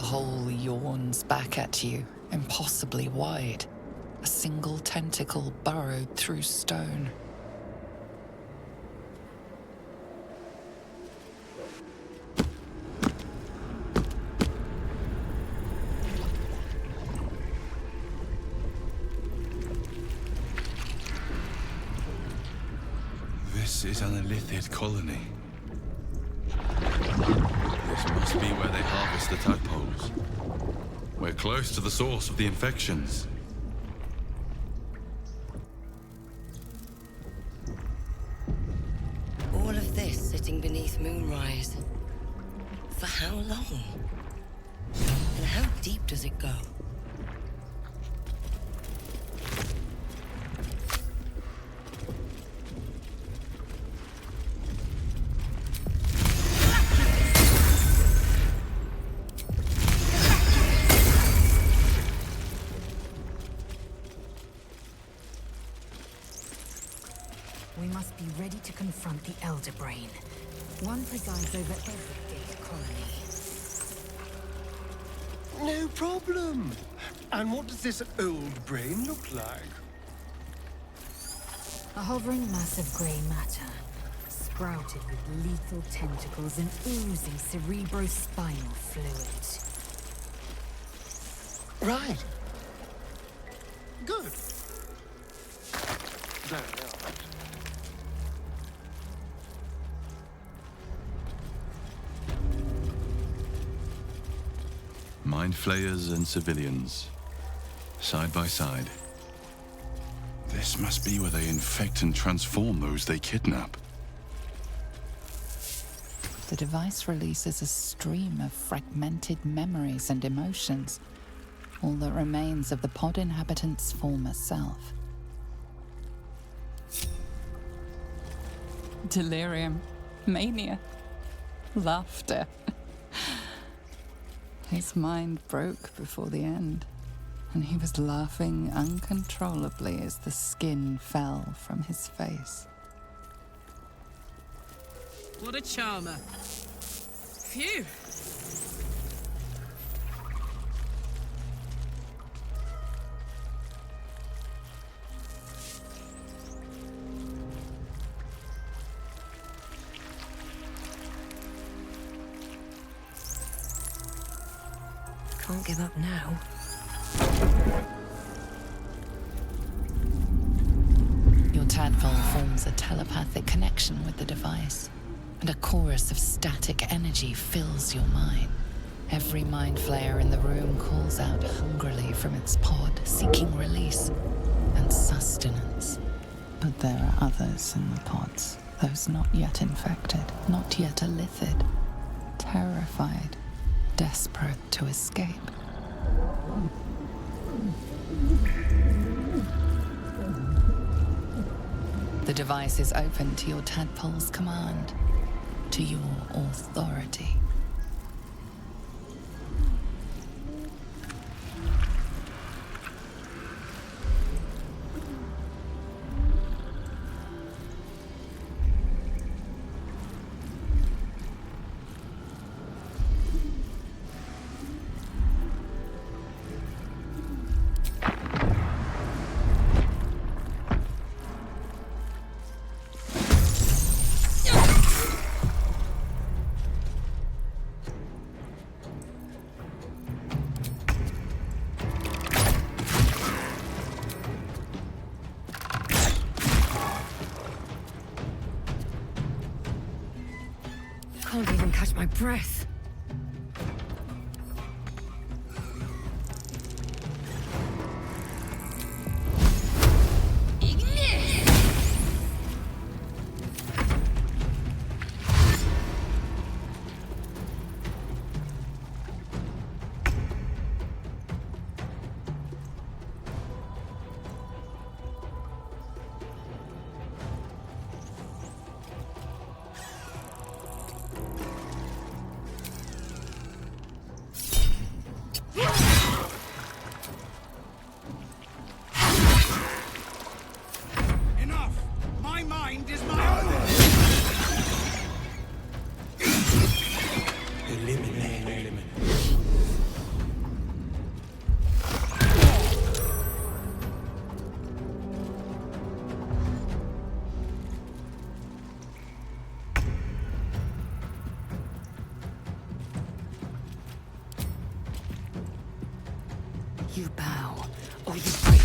hole yawns back at you, impossibly wide. A single tentacle burrowed through stone. This is an Illithid colony. This must be where they harvest the tadpoles. We're close to the source of the infections. All of this sitting beneath moonrise. For how long? And how deep does it go? We must be ready to confront the Elder Brain. One presides over every gate colony. No problem. And what does this old brain look like? A hovering mass of grey matter, sprouted with lethal tentacles and oozing cerebrospinal fluid. Right. Good. There we are. Mind flayers and civilians, side by side. This must be where they infect and transform those they kidnap. The device releases a stream of fragmented memories and emotions, all that remains of the pod inhabitant's former self. Delirium, mania, laughter. His mind broke before the end, and he was laughing uncontrollably as the skin fell from his face. What a charmer. Phew. Can't give up now. Your tadpole forms a telepathic connection with the device, and a chorus of static energy fills your mind. Every mind flayer in the room calls out hungrily from its pod, seeking release and sustenance. But there are others in the pods, those not yet infected, not yet Illithid, terrified, desperate to escape. The device is open to your tadpole's command, to your authority. Can't even catch my breath. You bow, or you break.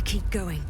Keep going.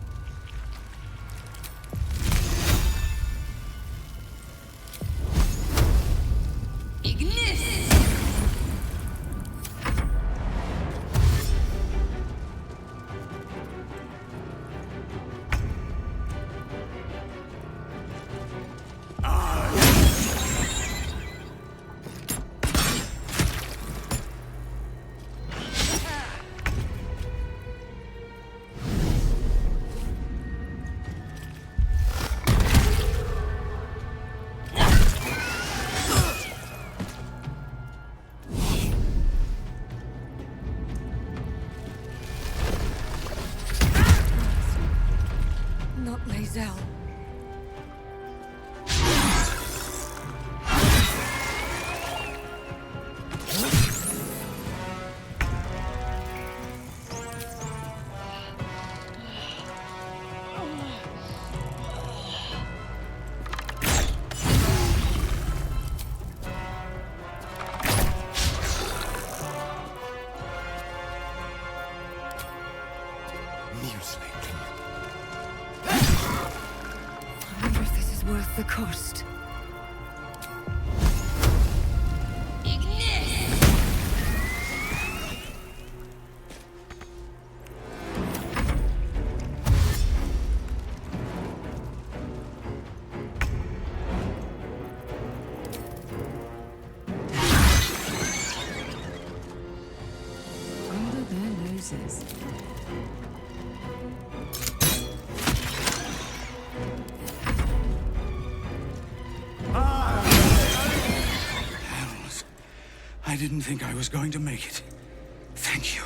Not Lae'zel. I wonder if this is worth the cost. Under their noses. Hells. I didn't think I was going to make it. Thank you.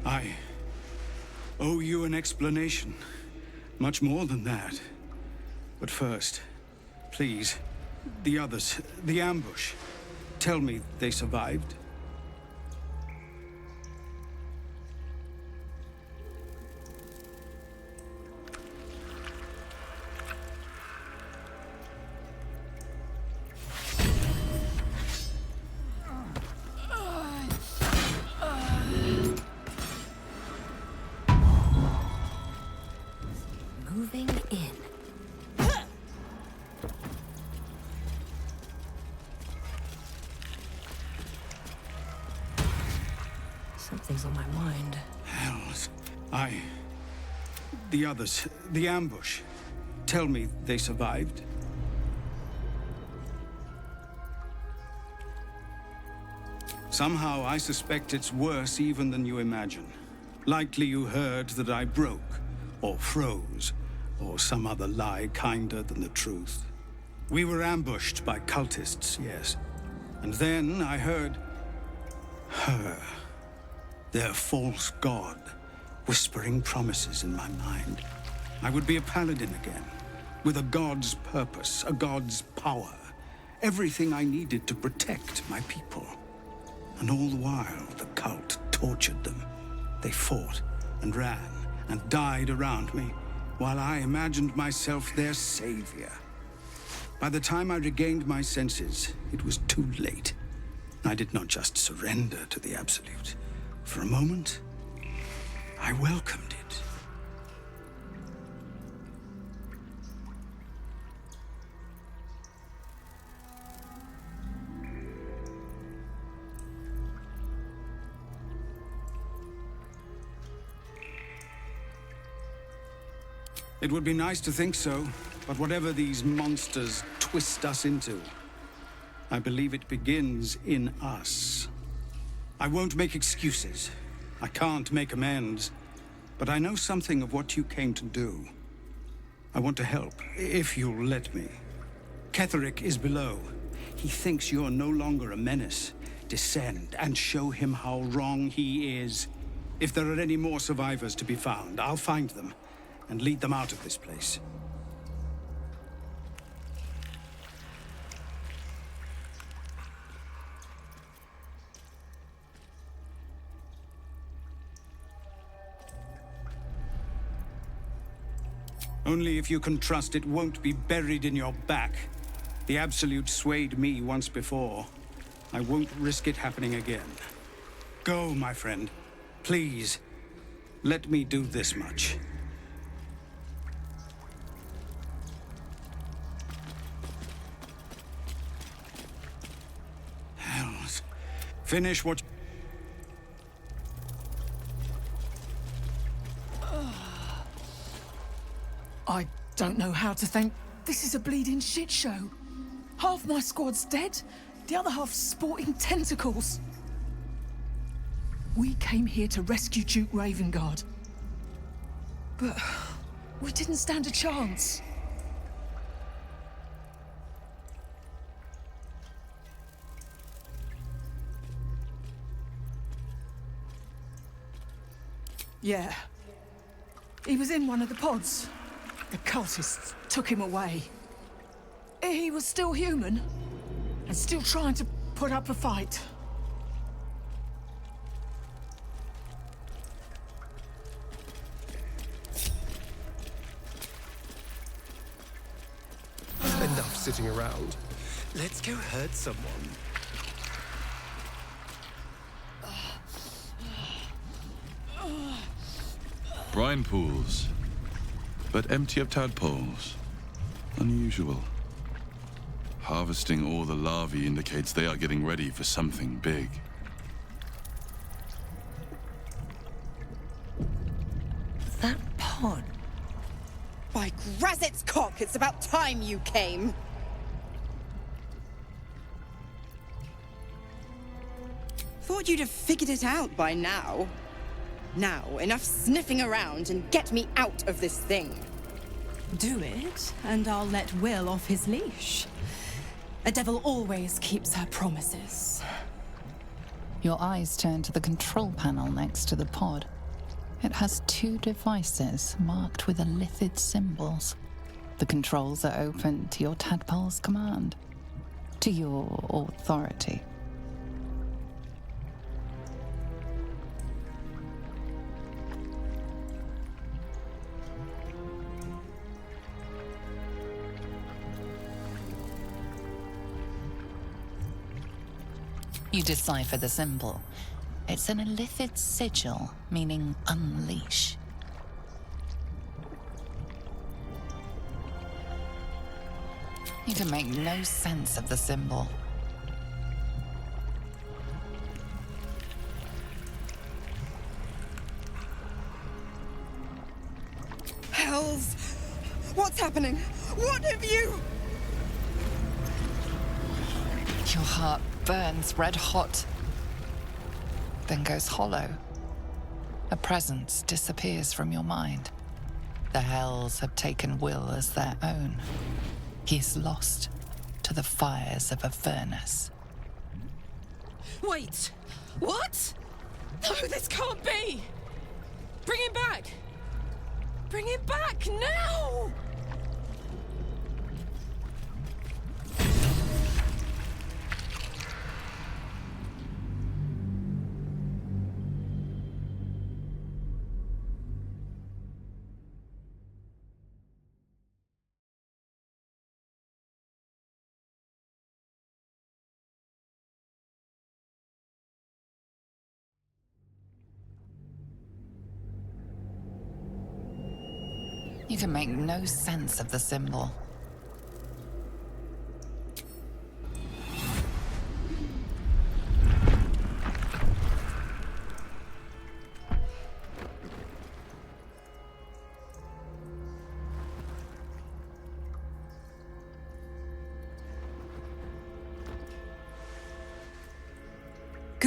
I owe you an explanation. Much more than that. But first, please, the others, the ambush. Tell me they survived. Moving in. Something's on my mind. Hells. The others, the ambush. Tell me they survived. Somehow I suspect it's worse even than you imagine. Likely you heard that I broke, or froze, or some other lie kinder than the truth. We were ambushed by cultists, yes. And then I heard her, their false god, whispering promises in my mind. I would be a paladin again, with a god's purpose, a god's power. Everything I needed to protect my people. And all the while, the cult tortured them. They fought and ran and died around me, while I imagined myself their savior. By the time I regained my senses, it was too late. I did not just surrender to the Absolute. For a moment, I welcomed it. It would be nice to think so, but whatever these monsters twist us into, I believe it begins in us. I won't make excuses. I can't make amends. But I know something of what you came to do. I want to help, if you'll let me. Ketherick is below. He thinks you're no longer a menace. Descend and show him how wrong he is. If there are any more survivors to be found, I'll find them and lead them out of this place. Only if you can trust it won't be buried in your back. The Absolute swayed me once before. I won't risk it happening again. Go, my friend. Please, let me do this much. Hells. Finish what... I don't know how to thank... This is a bleeding shit show. Half my squad's dead, the other half sporting tentacles. We came here to rescue Duke Ravengard. But we didn't stand a chance. Yeah. He was in one of the pods. The cultists took him away. He was still human, and still trying to put up a fight. Enough sitting around. Let's go hurt someone. Brine pools, but empty of tadpoles. Unusual. Harvesting all the larvae indicates they are getting ready for something big. That pod. By Grazit's cock, it's about time you came. Thought you'd have figured it out by now. Now, enough sniffing around and get me out of this thing. Do it, and I'll let Will off his leash. A devil always keeps her promises. Your eyes turn to the control panel next to the pod. It has two devices marked with elithid symbols. The controls are open to your tadpole's command, to your authority. You decipher the symbol. It's an elithid sigil, meaning unleash. You can make no sense of the symbol. Hells! What's happening? What have you... Your heart burns red hot, then goes hollow. A presence disappears from your mind. The Hells have taken Will as their own. He is lost to the fires of Avernus. Wait! What? No, this can't be! Bring him back! Bring him back now! You can make no sense of the symbol.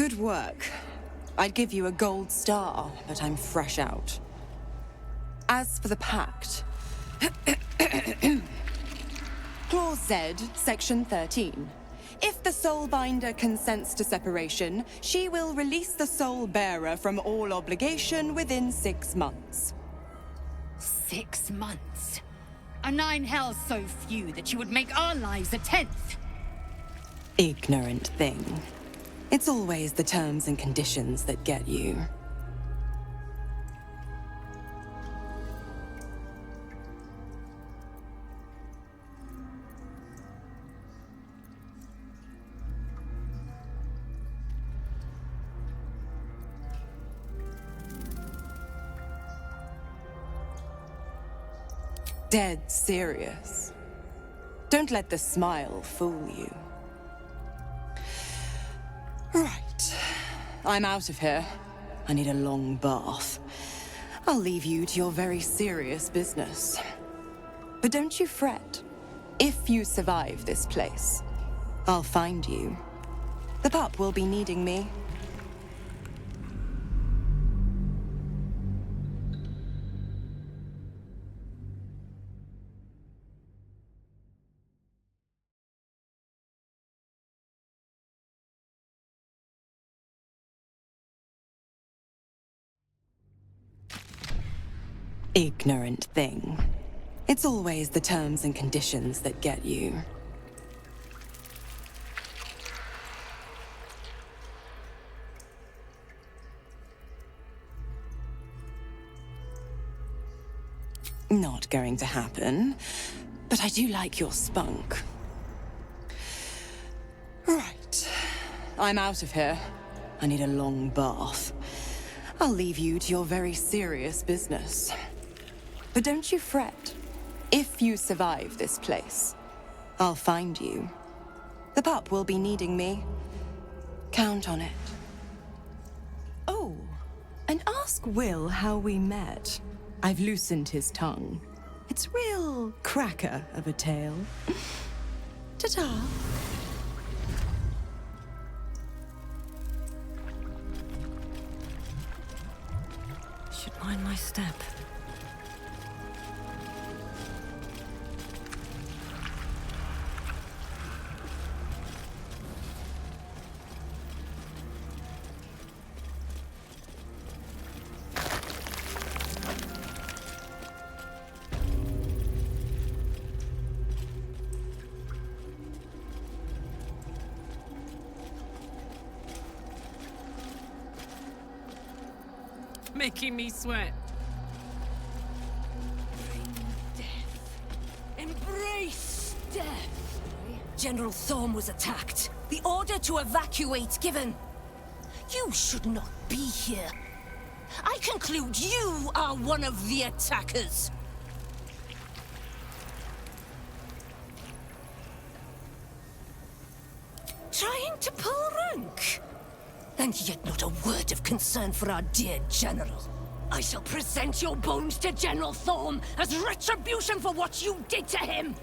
Good work. I'd give you a gold star, but I'm fresh out. As for the pact... Clause Z, Section 13. If the Soulbinder consents to separation, she will release the Soul Bearer from all obligation within 6 months. 6 months? Are 9 hells so few that you would make our lives a 10th? Ignorant thing. It's always the terms and conditions that get you. Dead serious. Don't let the smile fool you. Right. I'm out of here. I need a long bath. I'll leave you to your very serious business. But don't you fret. If you survive this place, I'll find you. The pup will be needing me. Ignorant thing. It's always the terms and conditions that get you. Not going to happen, but I do like your spunk. Right. I'm out of here. I need a long bath. I'll leave you to your very serious business. But don't you fret. If you survive this place, I'll find you. The pup will be needing me. Count on it. Oh, and ask Will how we met. I've loosened his tongue. It's real cracker of a tale. Ta-ta. Should mind my step. Making me sweat. Embrace death! General Thorm was attacked. The order to evacuate given. You should not be here. I conclude you are one of the attackers. Trying to pull rank? And yet not a word of concern for our dear General. I shall present your bones to General Thorm as retribution for what you did to him!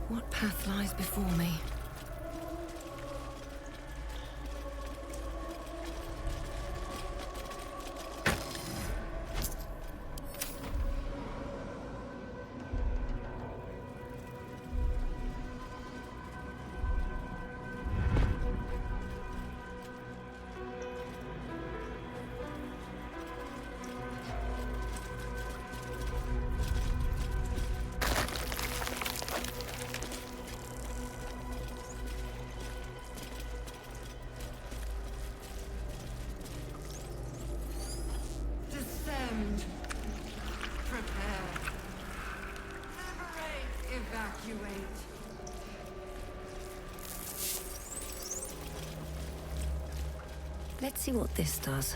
What path lies before me? Descend. Prepare. Liberate. Evacuate. Let's see what this does.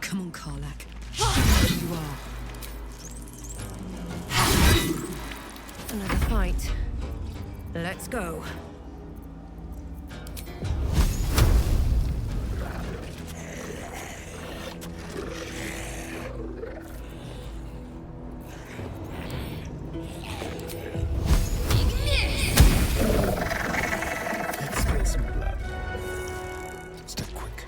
Come on, Karlak. Show me who you are. Another fight. Let's go. Let's spill some blood. Step quick.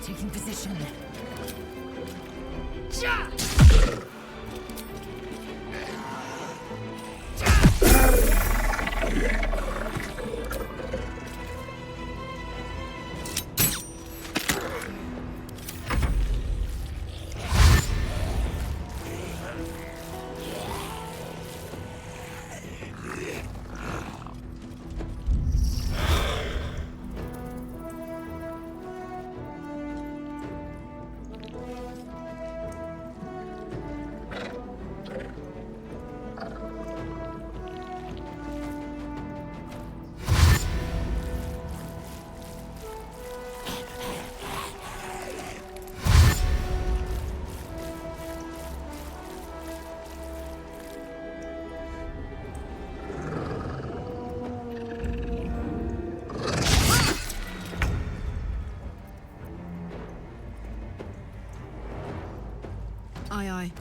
Taking position. Aye, aye.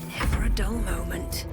Never a dull moment.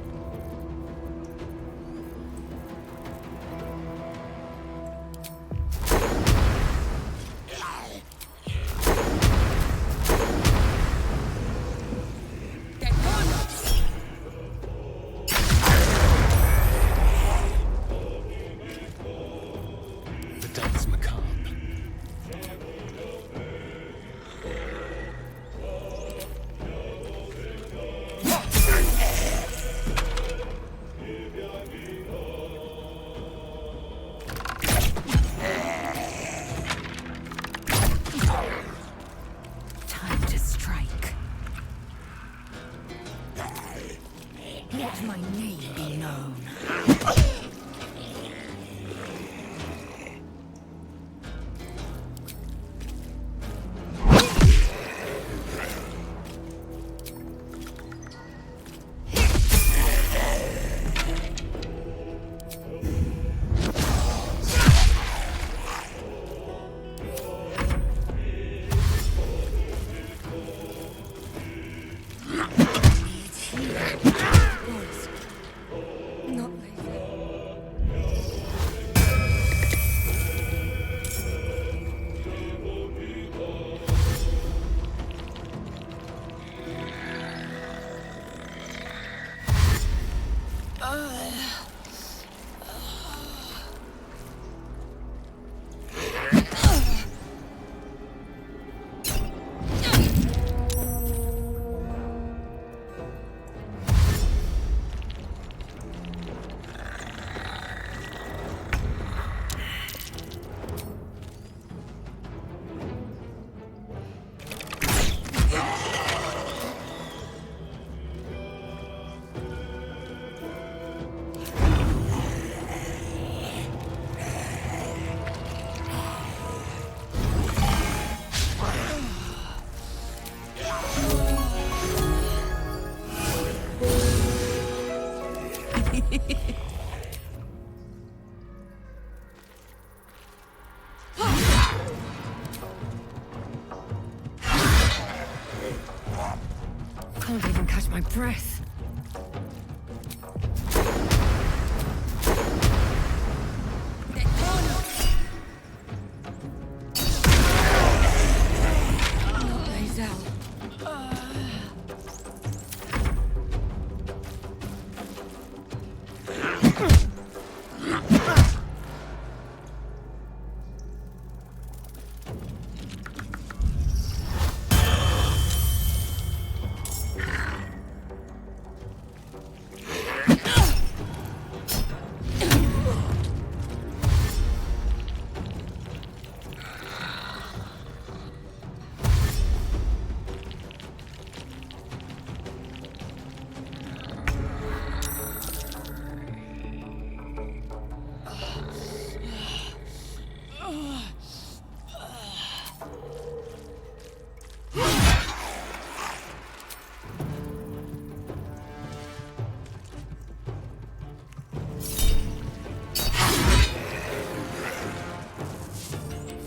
breath.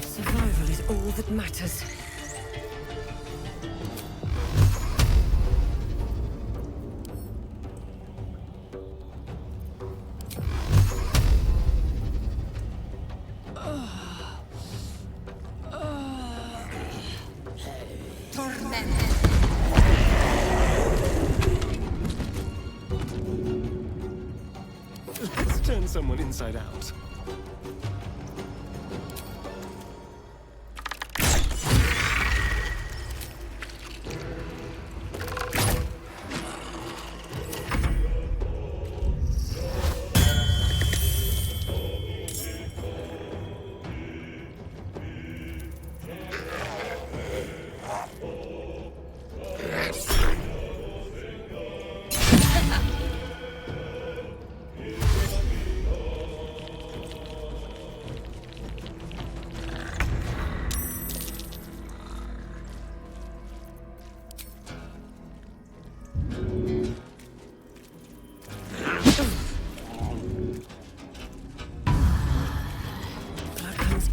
Survival is all that matters. Let's turn someone inside out.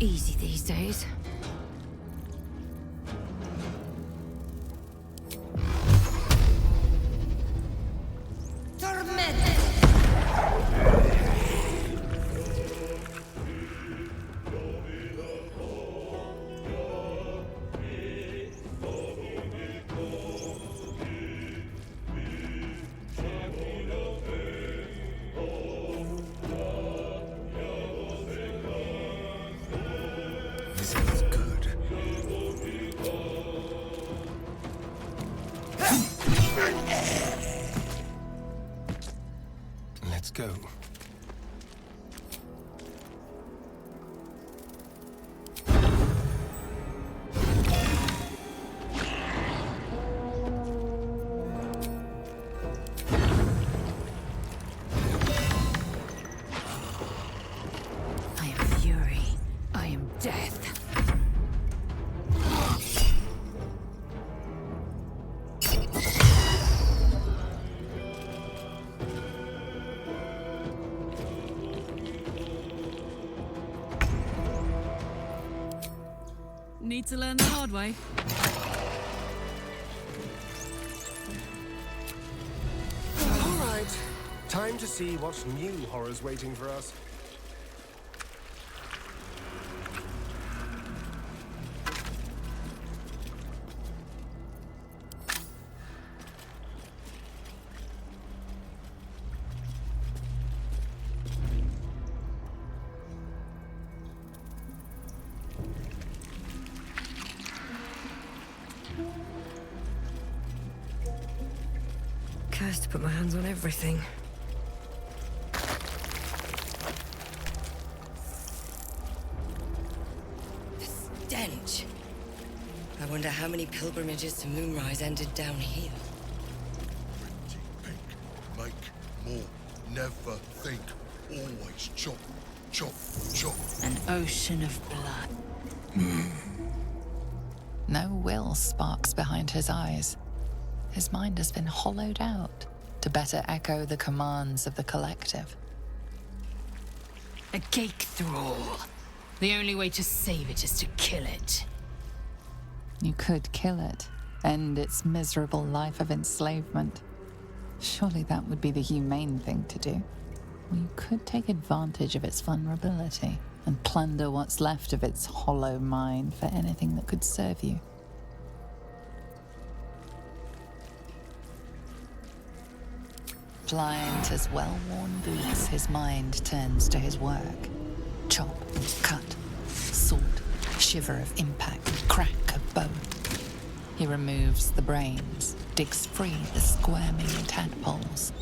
Easy these days. This is good. Let's go. I am fury. I am death. Need to learn the hard way. All right. Time to see what new horror's waiting for us. Cursed to put my hands on everything. The stench. I wonder how many pilgrimages to Moonrise ended down here. Think, make more, never think, always chop, chop, chop. An ocean of blood. No will sparks behind his eyes. His mind has been hollowed out to better echo the commands of the collective. A cake thrall. The only way to save it is to kill it. You could kill it, end its miserable life of enslavement. Surely that would be the humane thing to do. Or you could take advantage of its vulnerability and plunder what's left of its hollow mind for anything that could serve you. Blind as well-worn boots, his mind turns to his work. Chop, cut, sort, shiver of impact, crack of bone. He removes the brains, digs free the squirming tadpoles,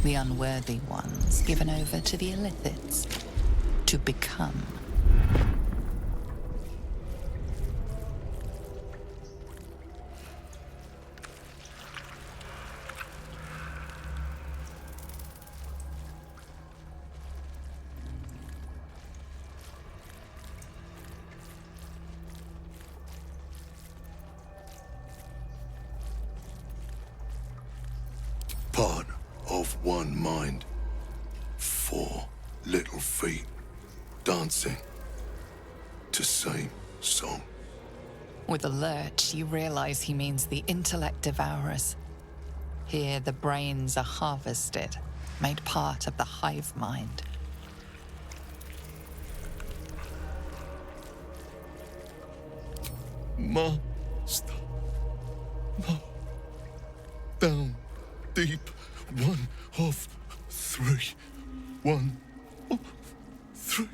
the unworthy ones given over to the illithids, to become. Part of one mind. 4 little feet dancing to same song. With a lurch, you realize he means the intellect devourers. Here, the brains are harvested, made part of the hive mind. Master. No. Down deep. 1 of 3. 1 of 3.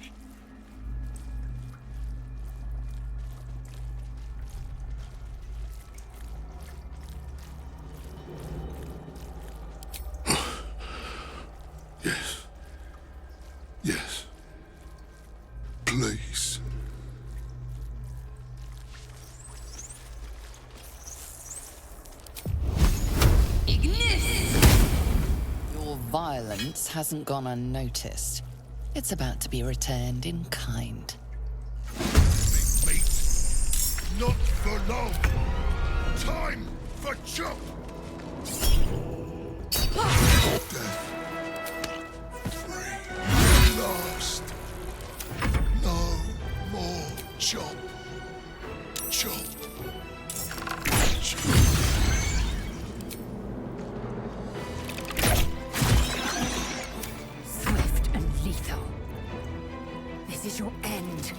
Yes. Yes. Please. Your violence hasn't gone unnoticed. It's about to be returned in kind. Mate, not for long. Time for jump. Death. Free. Last. No more jump. Jump. Jump. Swift and lethal. This is your end.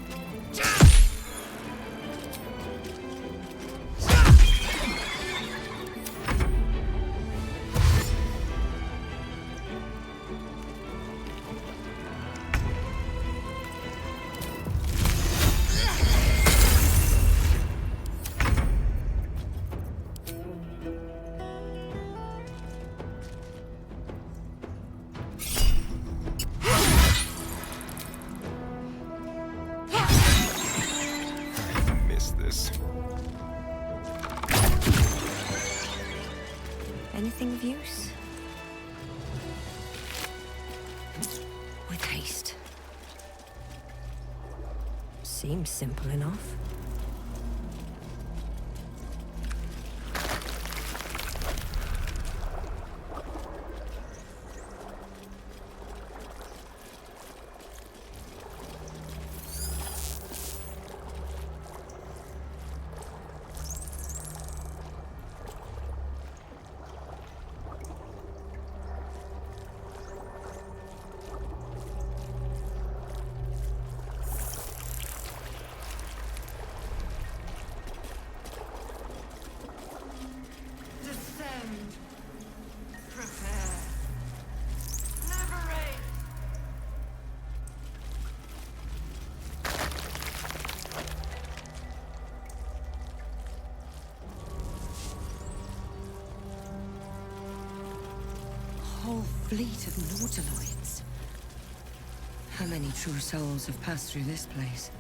Anything of use? With haste. Seems simple enough. Descend. Prepare. Liberate. Whole fleet of nautiloids. How many true souls have passed through this place?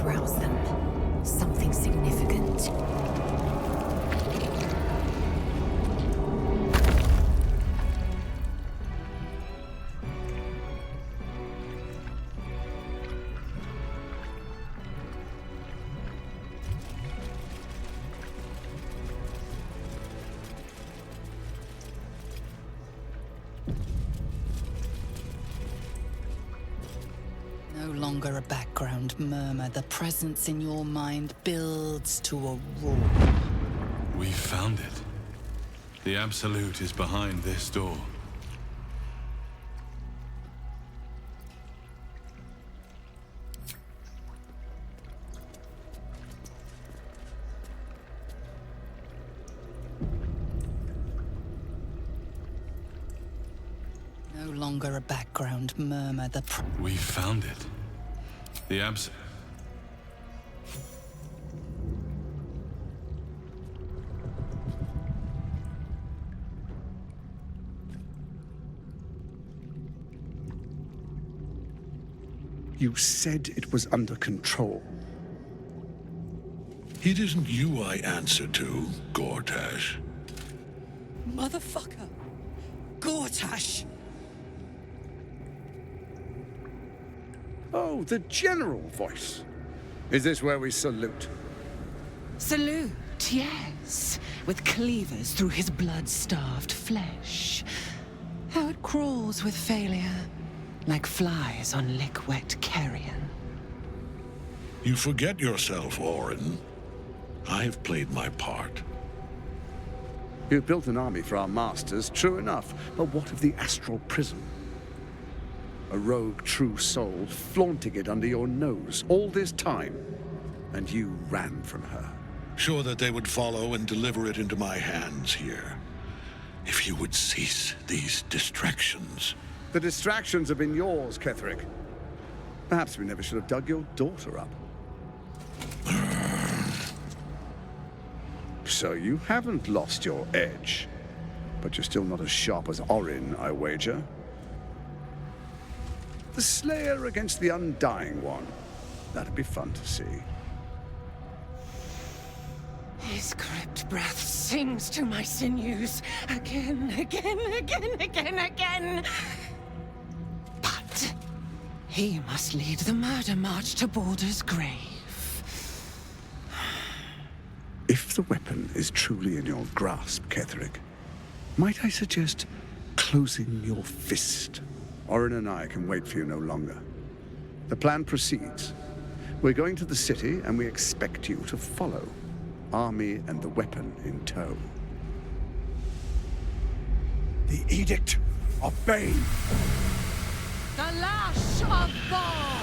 rouse them. Something significant. No longer a background murmur. The presence in your mind builds to a roar. We found it. The Absolute is behind this door. No longer a background murmur. We found it. The You said it was under control. It isn't you I answer to, Gortash. Motherfucker! Gortash! Oh, the general voice. Is this where we salute? Salute, yes. With cleavers through his blood-starved flesh. How it crawls with failure, like flies on lick-wet carrion. You forget yourself, Orin. I have played my part. You built an army for our masters, true enough. But what of the astral prison? A rogue true soul flaunting it under your nose all this time, and you ran from her. Sure that they would follow and deliver it into my hands here. If you would cease these distractions. The distractions have been yours, Ketherick. Perhaps we never should have dug your daughter up. So you haven't lost your edge. But you're still not as sharp as Orin, I wager. The Slayer against the Undying One. That'd be fun to see. His crypt breath sings to my sinews. Again, again, again, again, again. But he must lead the murder march to Baldur's grave. If the weapon is truly in your grasp, Ketherick, might I suggest closing your fist? Orin and I can wait for you no longer. The plan proceeds. We're going to the city, and we expect you to follow. Army and the weapon in tow. The Edict of Bane! The lash of Baldur!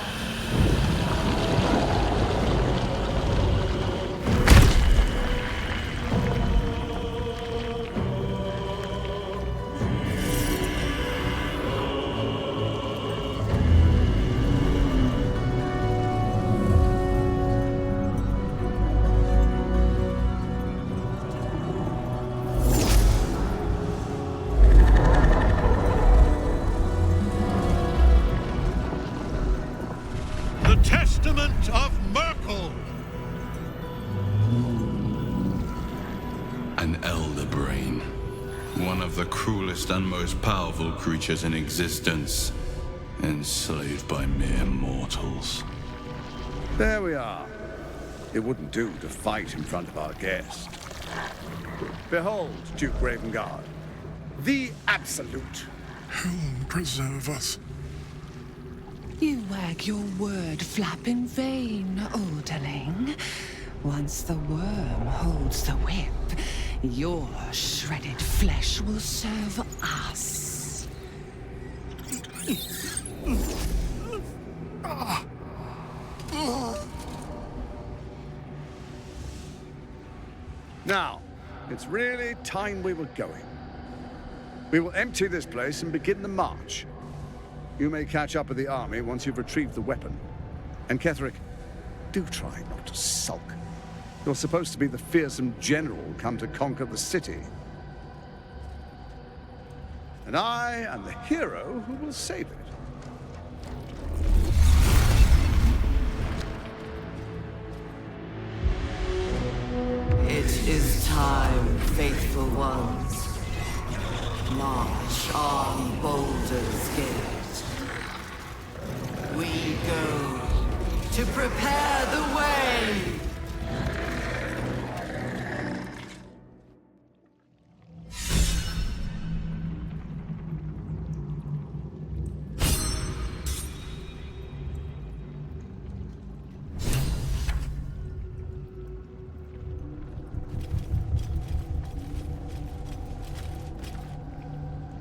Of Merkel! An elder brain. One of the cruelest and most powerful creatures in existence. Enslaved by mere mortals. There we are. It wouldn't do to fight in front of our guest. Behold, Duke Ravengard. The Absolute. Whom preserve us? You wag your word flap in vain, Alderling. Once the worm holds the whip, your shredded flesh will serve us. Now, it's really time we were going. We will empty this place and begin the march. You may catch up with the army once you've retrieved the weapon. And Ketherick, do try not to sulk. You're supposed to be the fearsome general come to conquer the city. And I am the hero who will save it. faithful ones. March on Baldur's Gate. We go to prepare the way!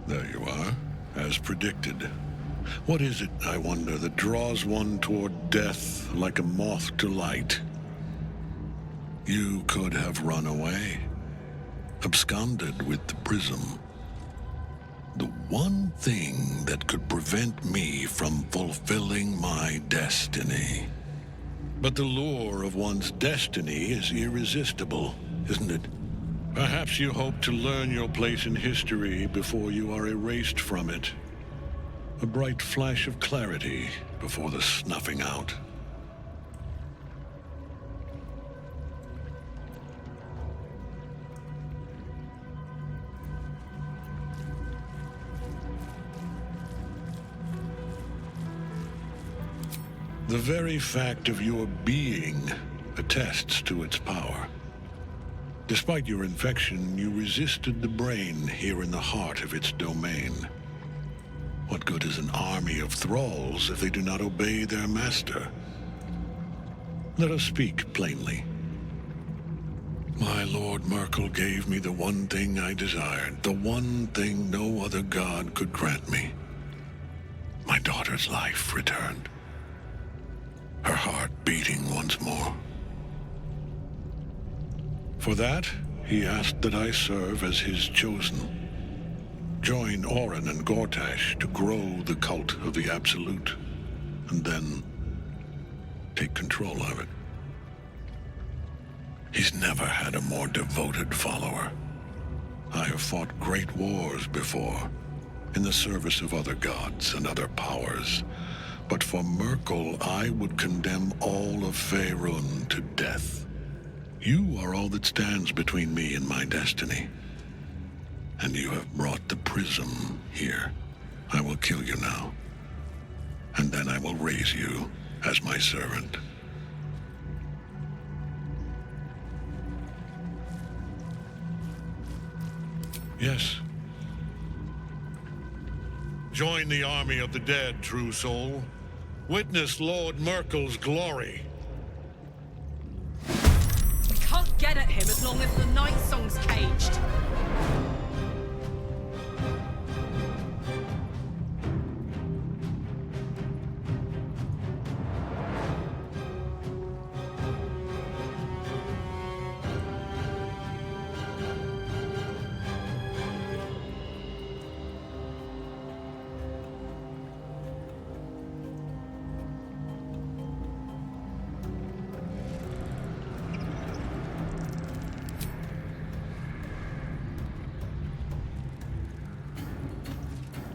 There you are, as predicted. What is it, I wonder, that draws one toward death like a moth to light? You could have run away, absconded with the prism. The one thing that could prevent me from fulfilling my destiny. But the lure of one's destiny is irresistible, isn't it? Perhaps you hope to learn your place in history before you are erased from it. A bright flash of clarity before the snuffing out. The very fact of your being attests to its power. Despite your infection, you resisted the brain here in the heart of its domain. What good is an army of thralls if they do not obey their master? Let us speak plainly. My Lord Merkel gave me the one thing I desired, the one thing no other god could grant me. My daughter's life returned. Her heart beating once more. For that, he asked that I serve as his chosen. Join Orin and Gortash to grow the cult of the Absolute, and then take control of it. He's never had a more devoted follower. I have fought great wars before, in the service of other gods and other powers, but for Merkel, I would condemn all of Faerun to death. You are all that stands between me and my destiny. And you have brought the prism here. I will kill you now. And then I will raise you as my servant. Yes. Join the army of the dead, true soul. Witness Lord Merkel's glory. We can't get at him as long as the Night Song's caged.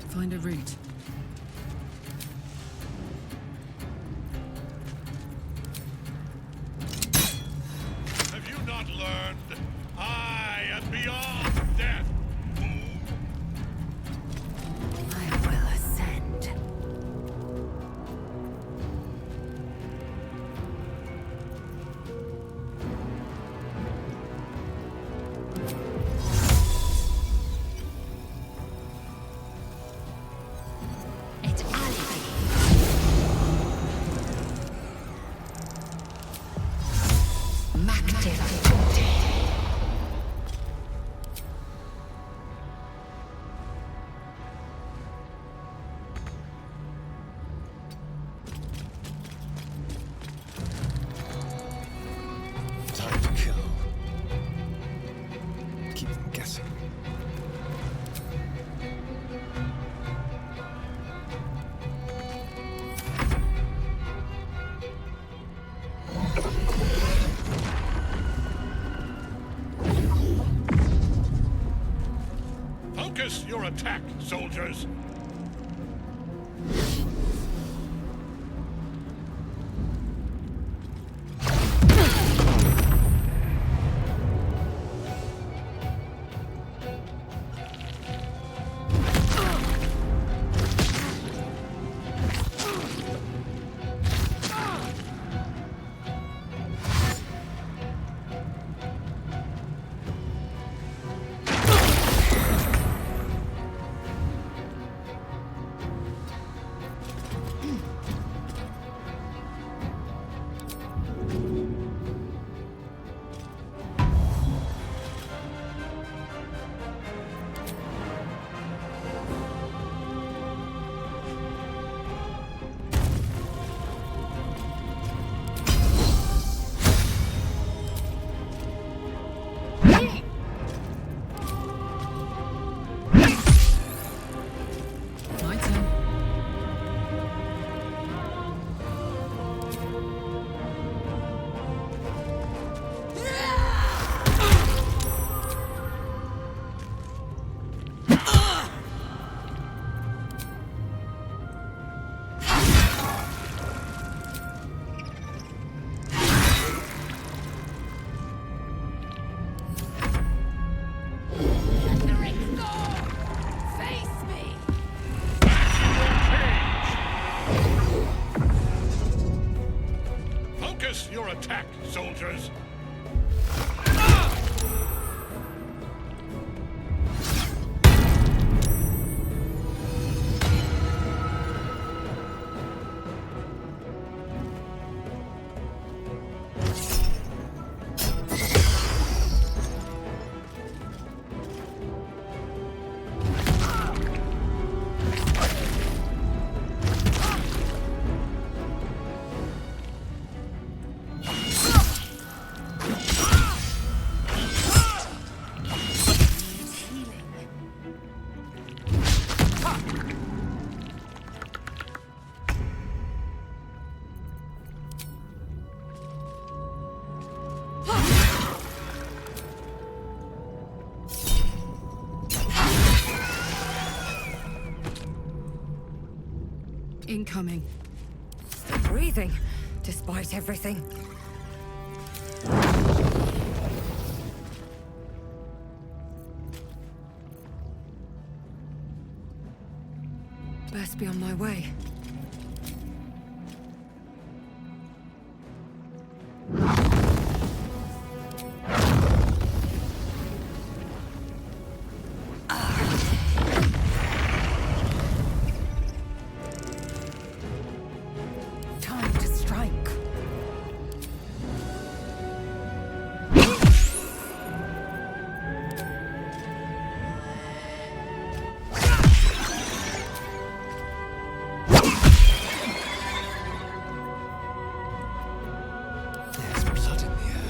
Find a route. Have you not learned? I am beyond death. I will ascend. Time to kill. Keep them guessing. Focus your attack, soldiers. Focus your attack, soldiers! Incoming. Still breathing, despite everything. Best be on my way. Time to strike. There's blood in the air.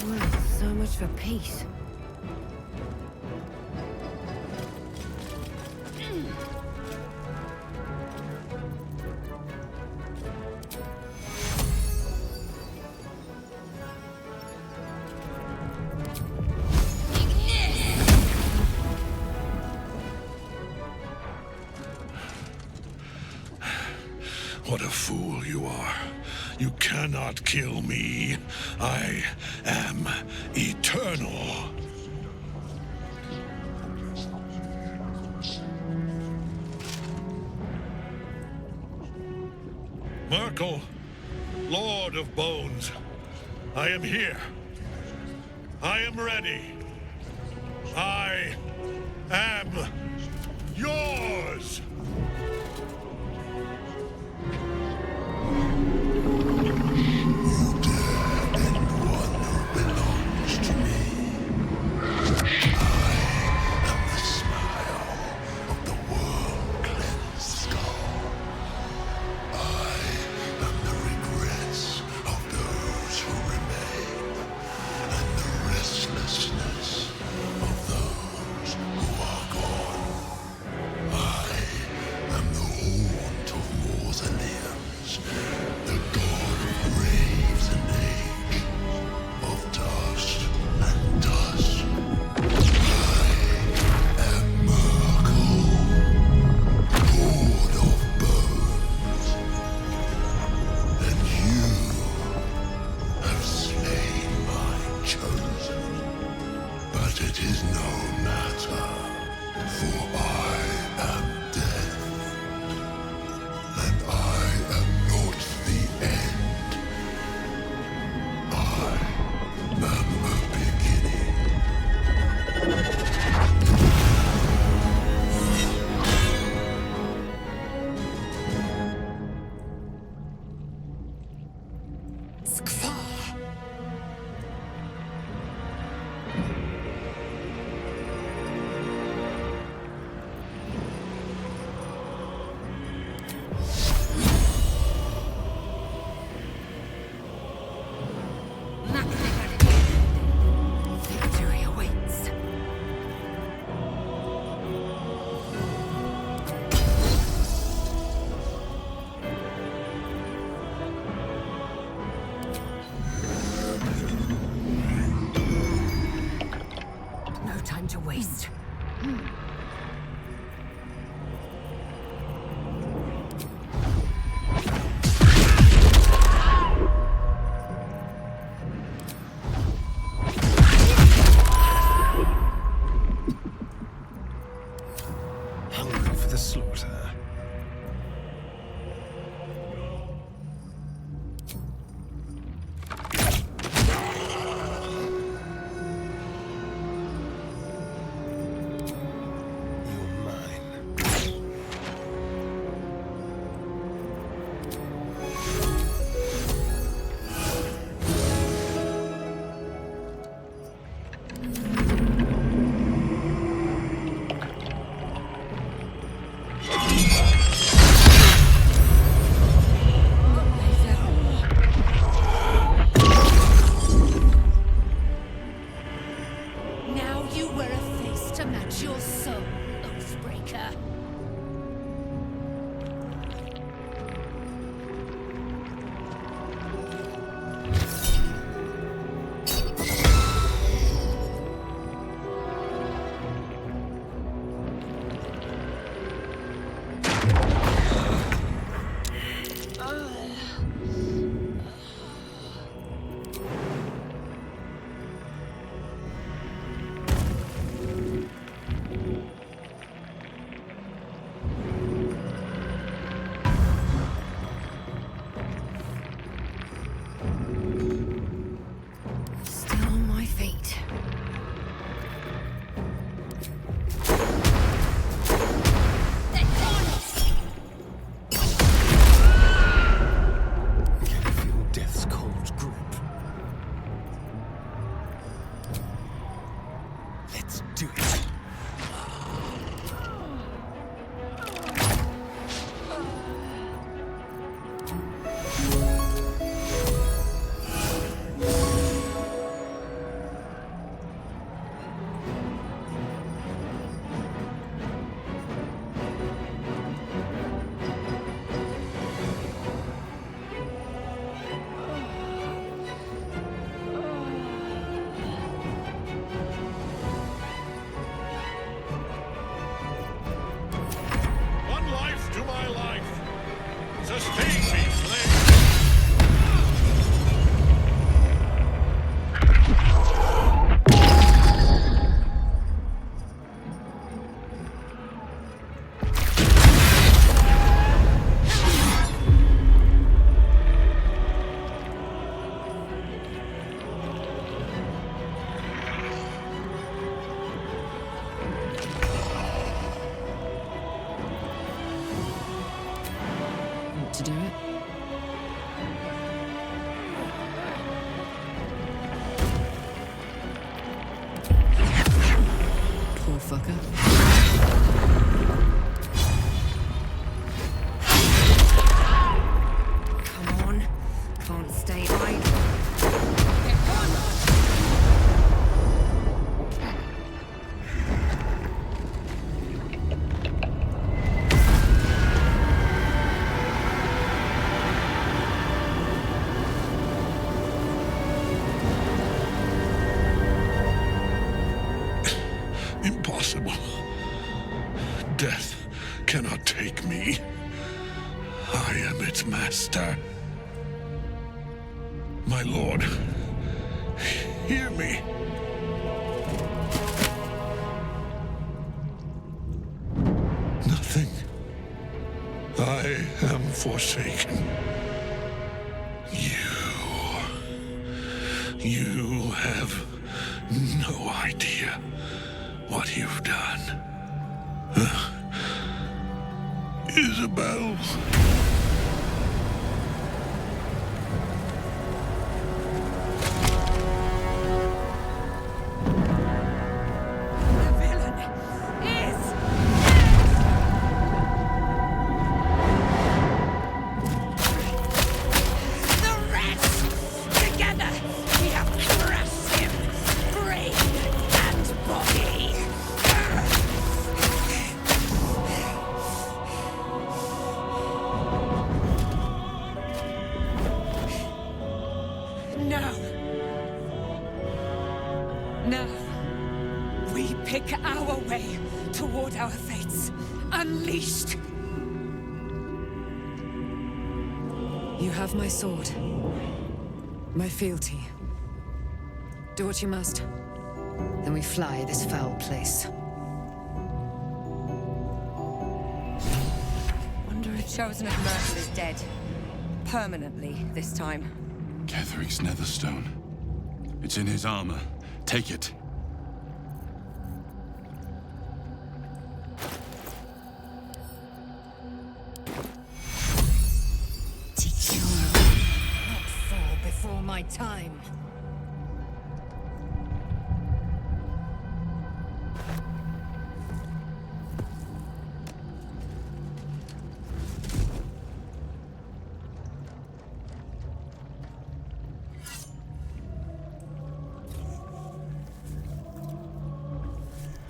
Well, so much for peace. What a fool you are. You cannot kill me. I am eternal. Merkel, Lord of Bones, I am here. I am ready. I am yours. fucker. Come on. Can't stay idle. Impossible. Death cannot take me. I am its master. My lord, hear me. Nothing. I am forsaken. You have no idea what you've done. Isabel. Now, we pick our way toward our fates. Unleashed! You have my sword. My fealty. Do what you must. Then we fly this foul place. Wonder if Chosen of Mercy is dead. Permanently, this time. Ketheric's netherstone. It's in his armor. Take it. Not fall before my time.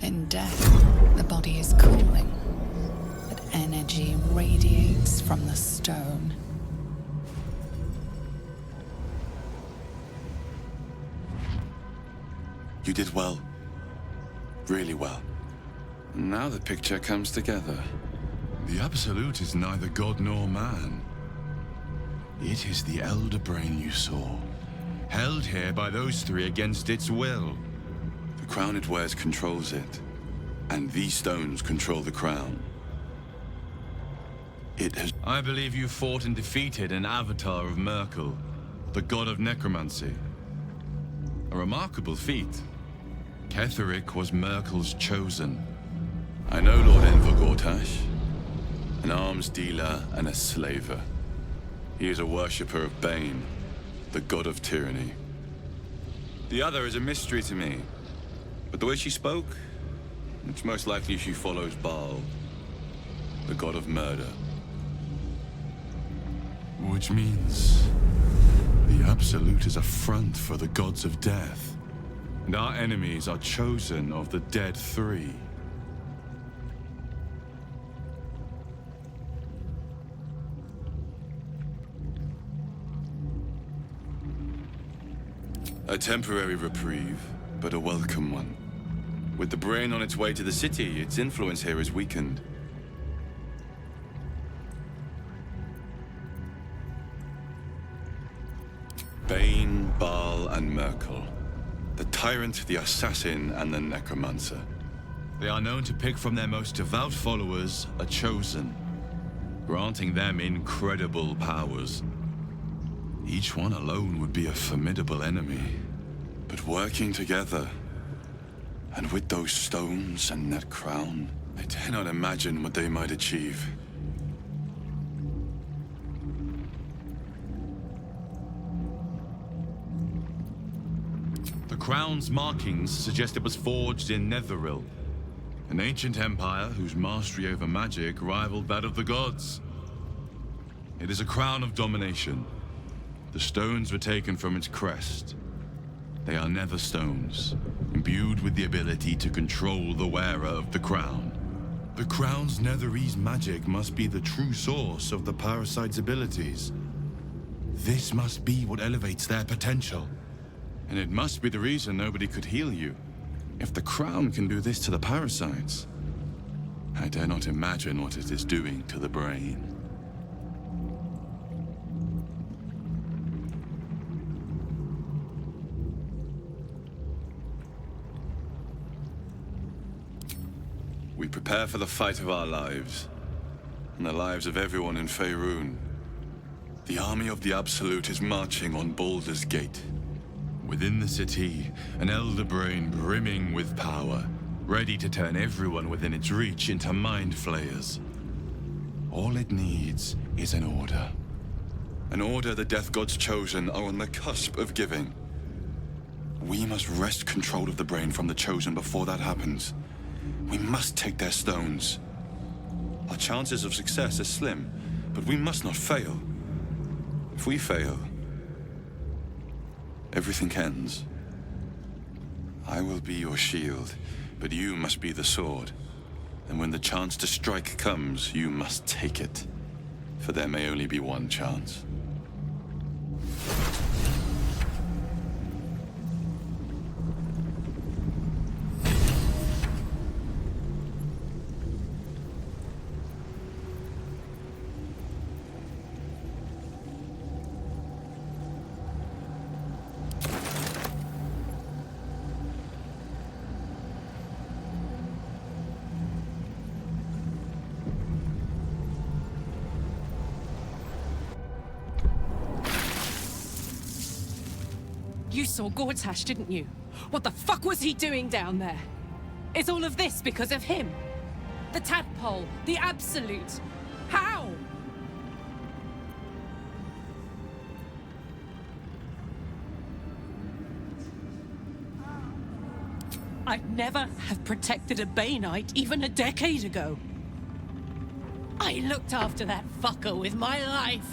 In death, the body is cooling, but energy radiates from the stone. You did well. Really well. Now the picture comes together. The Absolute is neither god nor man. It is the Elder Brain you saw, held here by those three against its will. The crown it wears controls it, and these stones control the crown. It has... I believe you fought and defeated an avatar of Merkel, the god of necromancy. A remarkable feat. Ketheric was Merkel's chosen. I know Lord Enver Gortash, an arms dealer and a slaver. He is a worshipper of Bane, the god of tyranny. The other is a mystery to me, but the way she spoke, it's most likely she follows Baal, the god of murder. Which means the Absolute is a front for the gods of death. And our enemies are chosen of the dead three. A temporary reprieve, but a welcome one. With the brain on its way to the city, its influence here is weakened. Bane, Baal, and Merkel. The tyrant, the assassin, and the necromancer. They are known to pick from their most devout followers a chosen, granting them incredible powers. Each one alone would be a formidable enemy. But working together, and with those stones and that crown, I dare not imagine what they might achieve. The crown's markings suggest it was forged in Netheril. An ancient empire whose mastery over magic rivaled that of the gods. It is a crown of domination. The stones were taken from its crest. They are nether stones, imbued with the ability to control the wearer of the crown. The crown's netherese magic must be the true source of the parasite's abilities. This must be what elevates their potential. And it must be the reason nobody could heal you. If the crown can do this to the parasites, I dare not imagine what it is doing to the brain. We prepare for the fight of our lives, and the lives of everyone in Faerun. The army of the Absolute is marching on Baldur's Gate. Within the city, an elder brain brimming with power, ready to turn everyone within its reach into mind flayers. All it needs is an order. An order the Death God's chosen are on the cusp of giving. We must wrest control of the brain from the chosen before that happens. We must take their stones. Our chances of success are slim, but we must not fail. If we fail, everything ends. I will be your shield, but you must be the sword. And when the chance to strike comes, you must take it. For there may only be one chance. You saw Gortash, didn't you? What the fuck was he doing down there? Is all of this because of him? The tadpole, the Absolute. How? I'd never have protected a Bay Knight even a decade ago. I looked after that fucker with my life.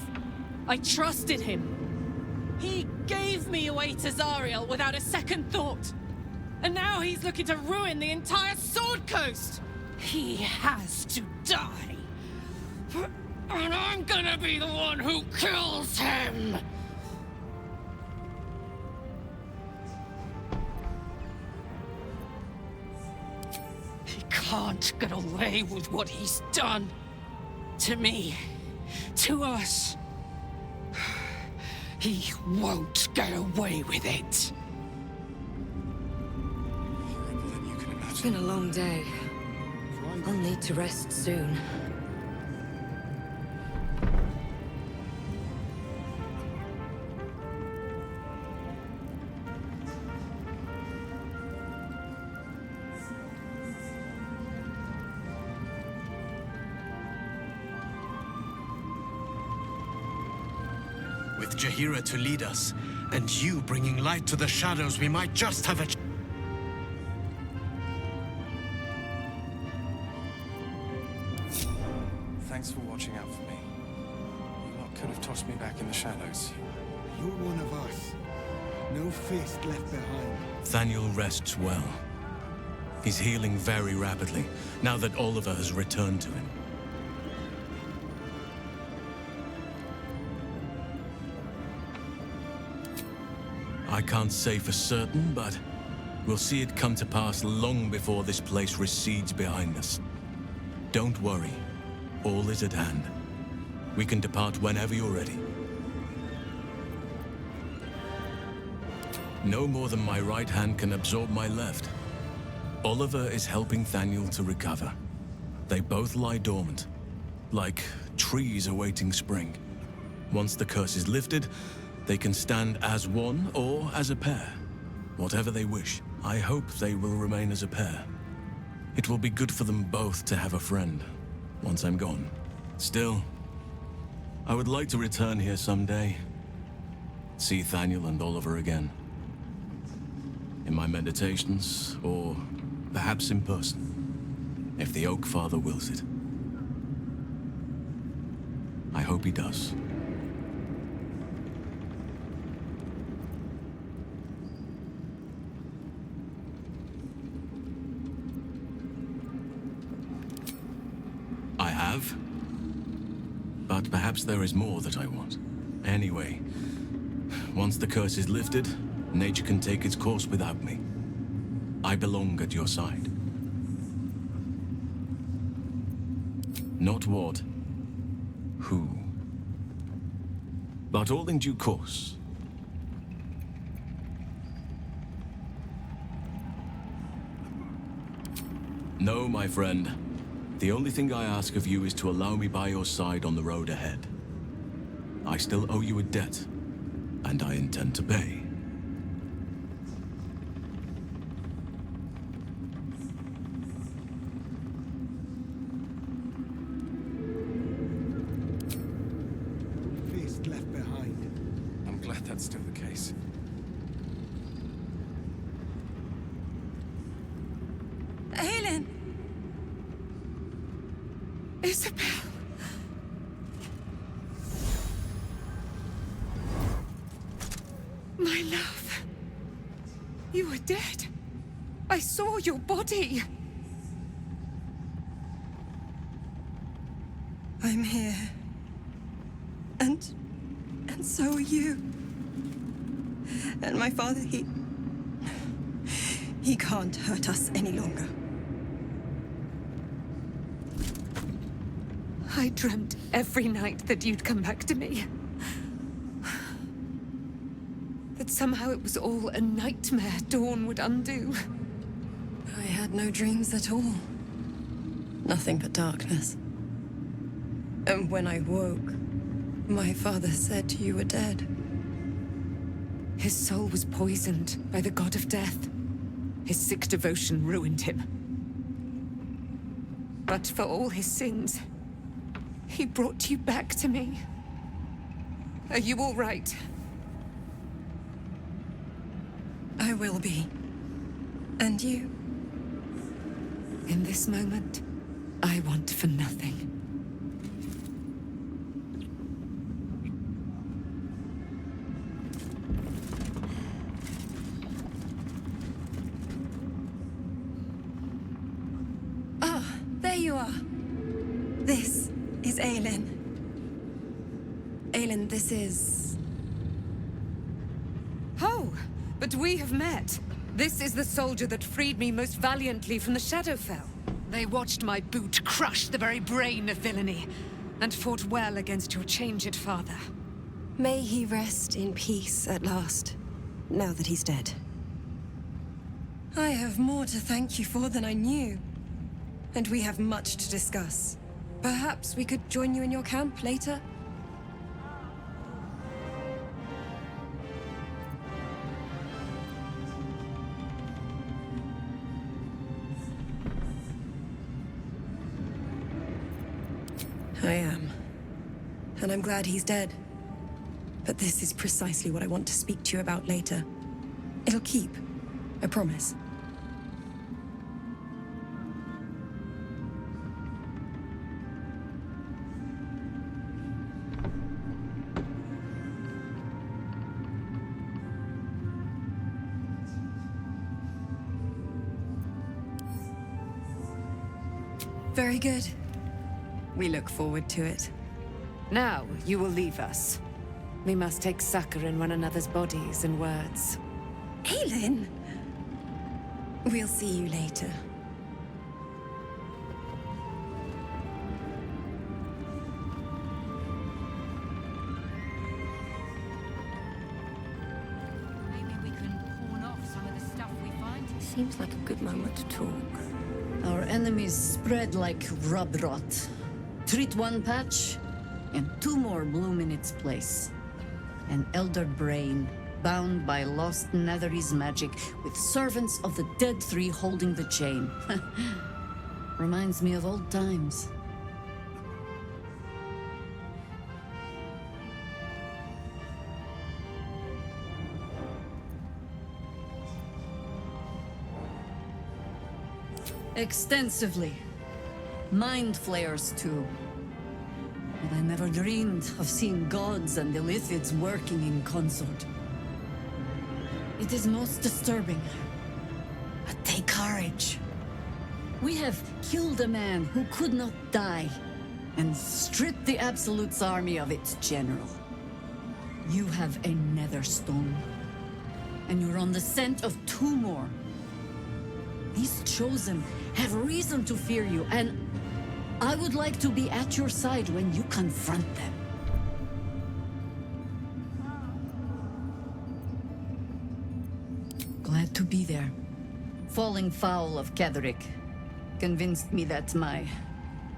I trusted him. He gave me away to Zariel without a second thought. And now he's looking to ruin the entire Sword Coast. He has to die. And I'm gonna be the one who kills him. He can't get away with what he's done. To me. To us. He won't get away with it. It's been a long day. I'll need to rest soon. With Jaheira to lead us, and you bringing light to the shadows, we might just have a Thanks for watching out for me. You lot could have tossed me back in the shadows. You're one of us. No fist left behind. Thaniel rests well. He's healing very rapidly, now that Oliver has returned to him. I can't say for certain, but we'll see it come to pass long before this place recedes behind us. Don't worry. All is at hand. We can depart whenever you're ready. No more than my right hand can absorb my left. Oliver is helping Thaniel to recover. They both lie dormant, like trees awaiting spring. Once the curse is lifted, they can stand as one or as a pair. Whatever they wish. I hope they will remain as a pair. It will be good for them both to have a friend, once I'm gone. Still, I would like to return here someday. See Thaniel and Oliver again. In my meditations, or perhaps in person. if the Oak Father wills it. I hope he does. I have. But perhaps there is more that I want. Anyway, once the curse is lifted, nature can take its course without me. I belong at your side. Not what, who, but all in due course. No, my friend. The only thing I ask of you is to allow me by your side on the road ahead. I still owe you a debt, and I intend to pay. Feast left behind. I'm glad that's still the case. Aelin! Isabel! My love. You were dead. I saw your body. I'm here. And so are you. And my father, he can't hurt us any longer. I dreamt every night that you'd come back to me. That somehow it was all a nightmare Dawn would undo. I had no dreams at all. Nothing but darkness. And when I woke, my father said you were dead. His soul was poisoned by the god of death. His sick devotion ruined him. But for all his sins, he brought you back to me. Are you all right? I will be. And you? In this moment, I want for nothing. Ah, there you are. This is Aelin. Aelin, this is... Oh, but we have met. This is the soldier that freed me most valiantly from the Shadowfell. They watched my boot crush the very brain of villainy, and fought well against your changed father. May he rest in peace at last, now that he's dead. I have more to thank you for than I knew. And we have much to discuss. Perhaps we could join you in your camp later? I am. And I'm glad he's dead. But this is precisely what I want to speak to you about later. It'll keep. I promise. Very good. We look forward to it. Now, you will leave us. We must take succor in one another's bodies and words. Aelin! We'll see you later. Maybe we can pawn off some of the stuff we find. Seems like a good moment to talk. Our enemies spread like rub rot. Treat one patch, and two more bloom in its place. An elder brain, bound by lost Netherese magic, with servants of the Dead Three holding the chain. Reminds me of old times. Extensively. Mind flayers too. But I never dreamed of seeing gods and Illithids working in consort. It is most disturbing. But take courage. We have killed a man who could not die, and stripped the Absolute's army of its general. You have a Netherstone, and you're on the scent of 2 more. These Chosen have reason to fear you, and I would like to be at your side when you confront them. Glad to be there. Falling foul of Ketheric convinced me that my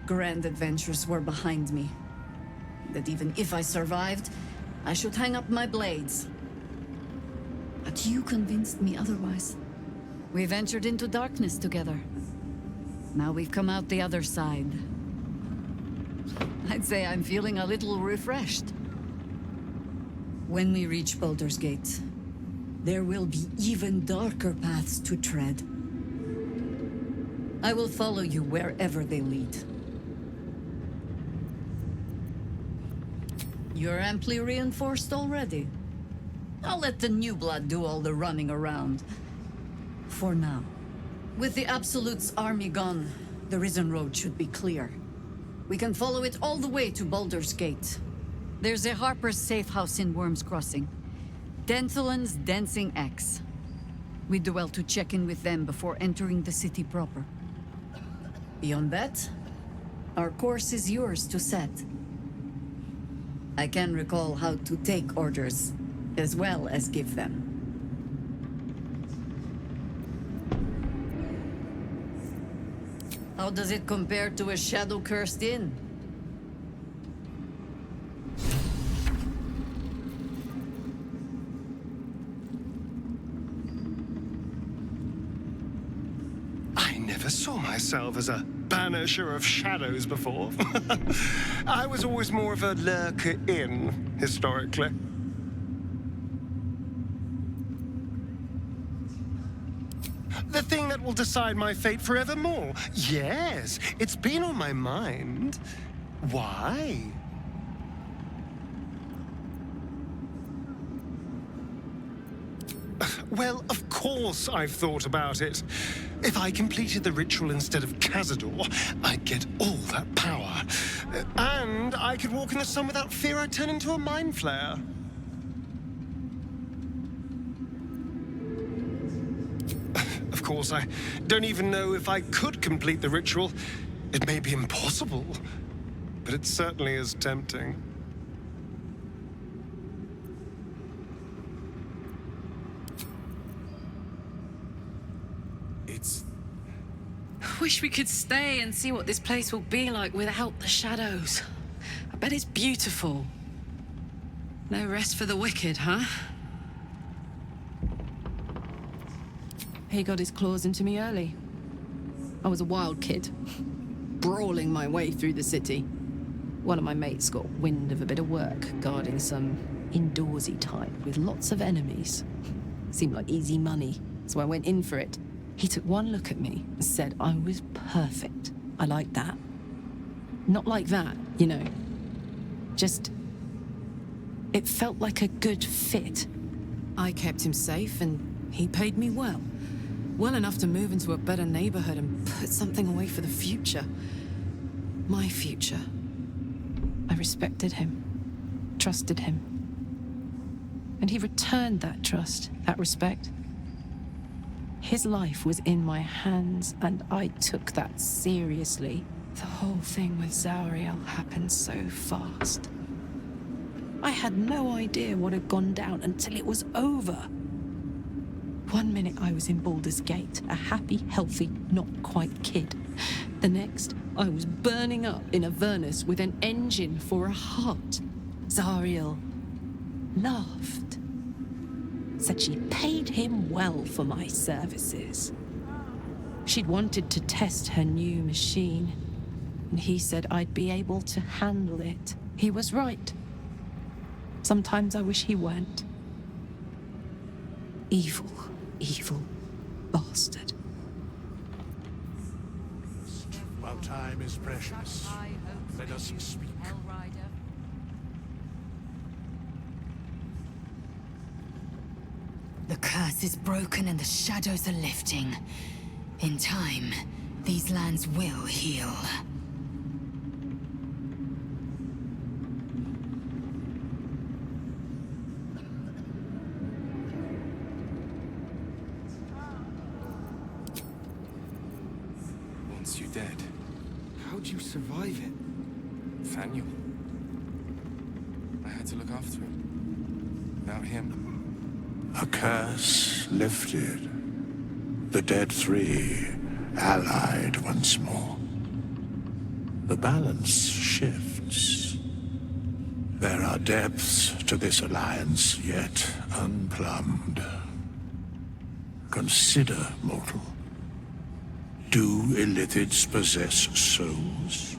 grand adventures were behind me. That even if I survived, I should hang up my blades. But you convinced me otherwise. We ventured into darkness together. Now we've come out the other side. I'd say I'm feeling a little refreshed. When we reach Baldur's Gate, there will be even darker paths to tread. I will follow you wherever they lead. You're amply reinforced already. I'll let the new blood do all the running around. For now. With the Absolute's army gone, the Risen Road should be clear. We can follow it all the way to Baldur's Gate. There's a Harper's safe house in Worm's Crossing. Denthalen's Dancing Axe. We do well to check in with them before entering the city proper. Beyond that, our course is yours to set. I can recall how to take orders, as well as give them. How does it compare to a shadow-cursed inn? I never saw myself as a banisher of shadows before. I was always more of a lurker in, historically. The thing that will decide my fate forevermore. Yes, it's been on my mind. Why? Well, of course I've thought about it. If I completed the ritual instead of Cazador, I'd get all that power. And I could walk in the sun without fear I'd turn into a mind flayer. Of course, I don't even know if I could complete the ritual. It may be impossible, but it certainly is tempting. Wish we could stay and see what this place will be like without the shadows. I bet it's beautiful. No rest for the wicked, huh? He got his claws into me early. I was a wild kid, brawling my way through the city. One of my mates got wind of a bit of work guarding some indoorsy type with lots of enemies. Seemed like easy money, so I went in for it. He took one look at me and said I was perfect. I liked that. Not like that, you know. Just... it felt like a good fit. I kept him safe and he paid me well. Well enough to move into a better neighborhood and put something away for the future. My future. I respected him, trusted him. And he returned that trust, that respect. His life was in my hands, and I took that seriously. The whole thing with Zauriel happened so fast. I had no idea what had gone down until it was over. One minute I was in Baldur's Gate, a happy, healthy, not quite kid. The next, I was burning up in Avernus with an engine for a heart. Zauriel laughed. Said she paid him well for my services. She'd wanted to test her new machine, and he said I'd be able to handle it. He was right. Sometimes I wish he weren't. Evil, evil bastard. Well, time is precious. Let us speak. The curse is broken and the shadows are lifting. In time, these lands will heal. Once you're dead, how'd you survive it? Thaniel. I had to look after him. Without him, A curse lifted. The dead three allied once more. The balance shifts. There are depths to this alliance yet unplumbed. Consider, mortal. Do Illithids possess souls?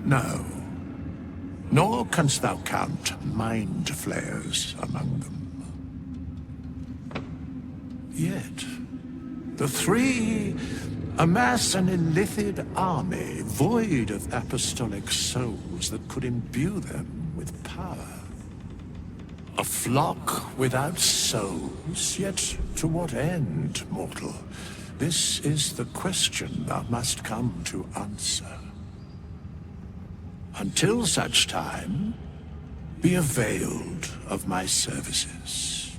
No. Nor canst thou count mind flayers among them. Yet, the three amass an Illithid army void of apostolic souls that could imbue them with power. A flock without souls, yet to what end, mortal? This is the question thou must come to answer. Until such time, be availed of my services.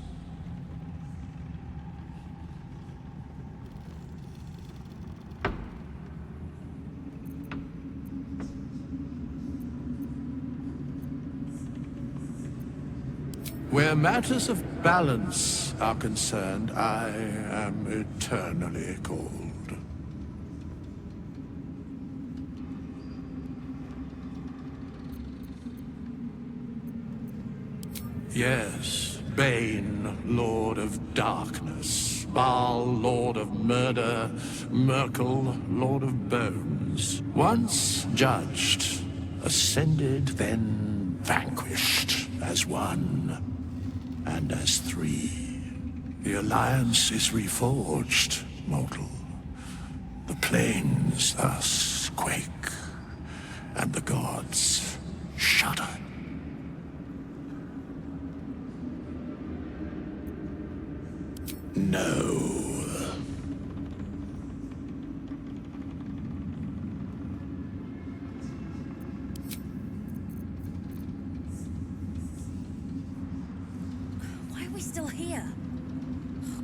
Where matters of balance are concerned, I am eternally called. Yes, Bane, Lord of Darkness, Baal, Lord of Murder, Merkel, Lord of Bones. Once judged, ascended, then vanquished as one, and as three. The Alliance is reforged, mortal. The plains thus quake, and the gods shudder. No. Why are we still here?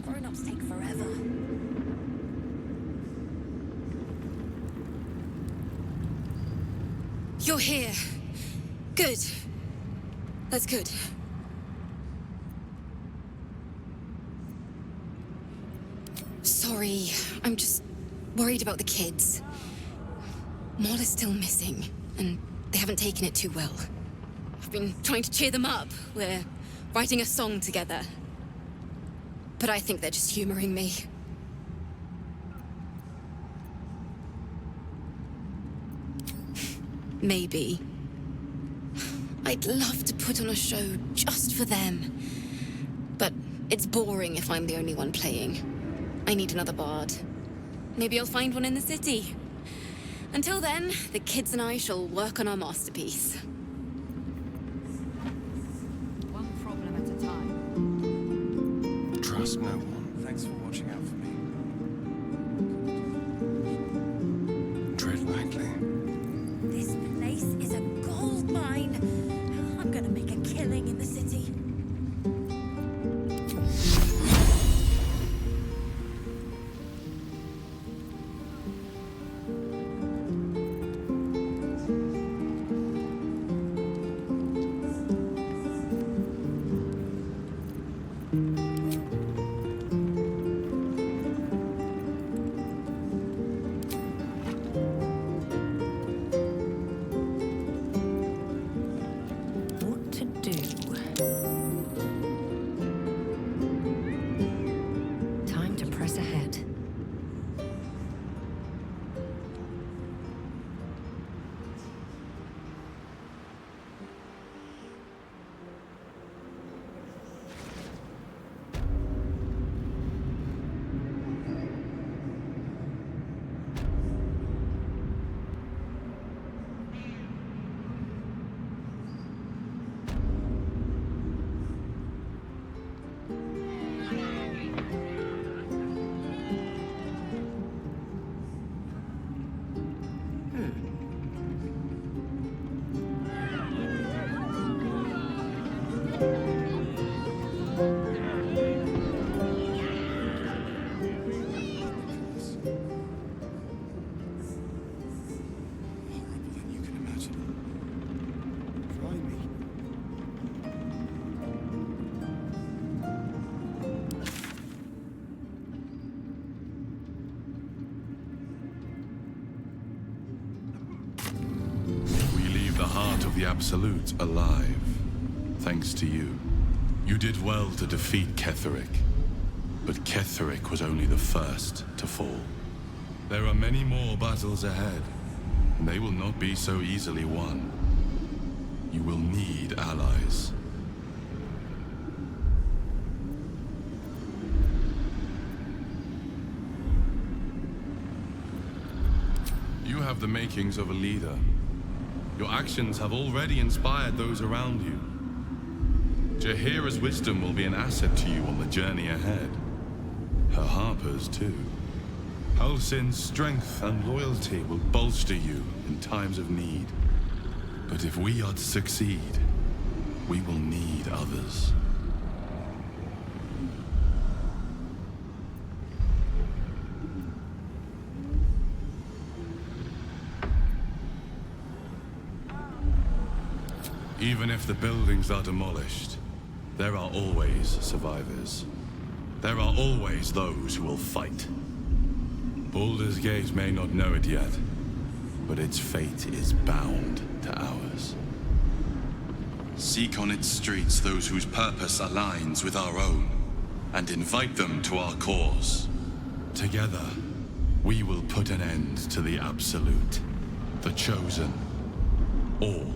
Grown-ups take forever. You're here. Good. That's good. Sorry, I'm just worried about the kids. Maud is still missing, and they haven't taken it too well. I've been trying to cheer them up. We're writing a song together. But I think they're just humoring me. Maybe. I'd love to put on a show just for them. But it's boring if I'm the only one playing. I need another bard. Maybe I'll find one in the city. Until then, the kids and I shall work on our masterpiece. One problem at a time. trust no one. Thanks for watching out for me. Tread lightly. This place is a gold mine. I'm gonna make a killing in the city. than you can imagine. Try me. We leave the heart of the Absolute alive, thanks to you. You did well to defeat Ketheric, but Ketheric was only the first to fall. There are many more battles ahead, and they will not be so easily won. You will need allies. You have the makings of a leader. Your actions have already inspired those around you. Jaheira's wisdom will be an asset to you on the journey ahead. Her Harper's too. Halsin's strength and loyalty will bolster you in times of need. But if we are to succeed, we will need others. Even if the buildings are demolished, there are always survivors. There are always those who will fight. Baldur's Gate may not know it yet, but its fate is bound to ours. Seek on its streets those whose purpose aligns with our own, and invite them to our cause. Together, we will put an end to the Absolute, the Chosen, all.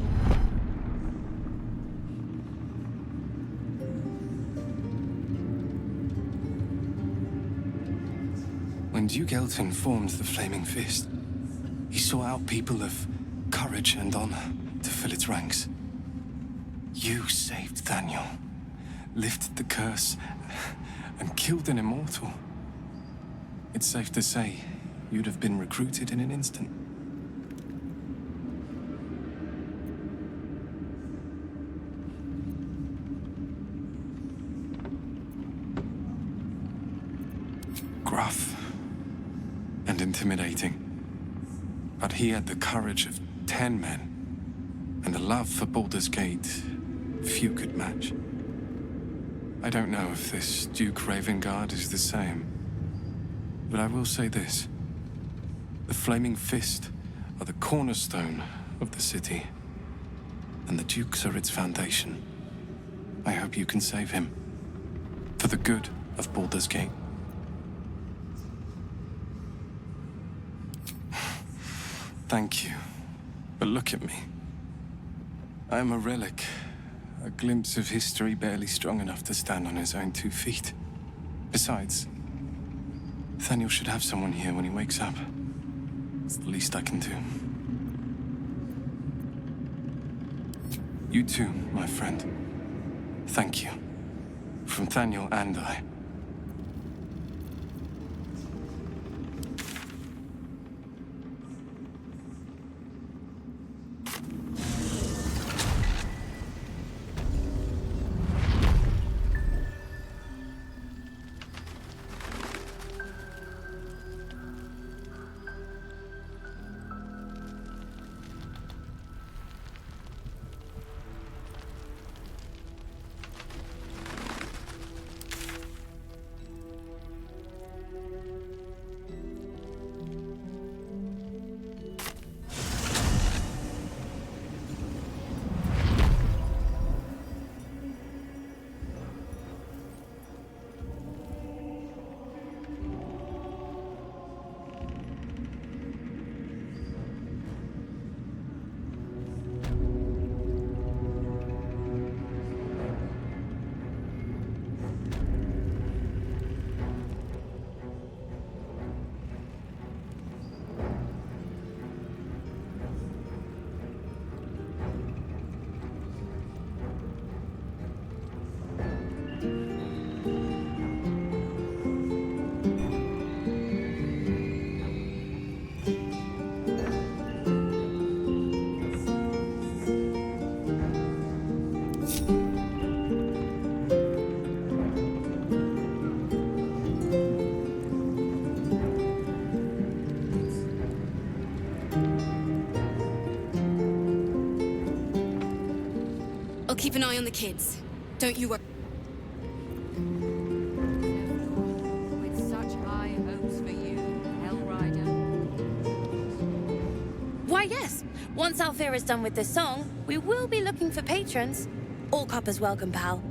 When Duke Elton formed the Flaming Fist, he sought out people of courage and honor to fill its ranks. You saved Daniel, lifted the curse, and killed an immortal. It's safe to say you'd have been recruited in an instant. Gruff and intimidating, but he had the courage of 10 men and a love for Baldur's Gate few could match. I don't know if this Duke Ravengard is the same, but I will say this. The Flaming Fist are the cornerstone of the city, and the Dukes are its foundation. I hope you can save him, for the good of Baldur's Gate. Thank you, but look at me. I am a relic, a glimpse of history barely strong enough to stand on his own 2 feet. Besides, Nathaniel should have someone here when he wakes up. It's the least I can do. You too, my friend. Thank you. From Nathaniel and I. I'll keep an eye on the kids. Don't you worry. With such high hopes for you, Hellrider. Why, yes. Once Alfira's done with this song, we will be looking for patrons. All coppers welcome, pal.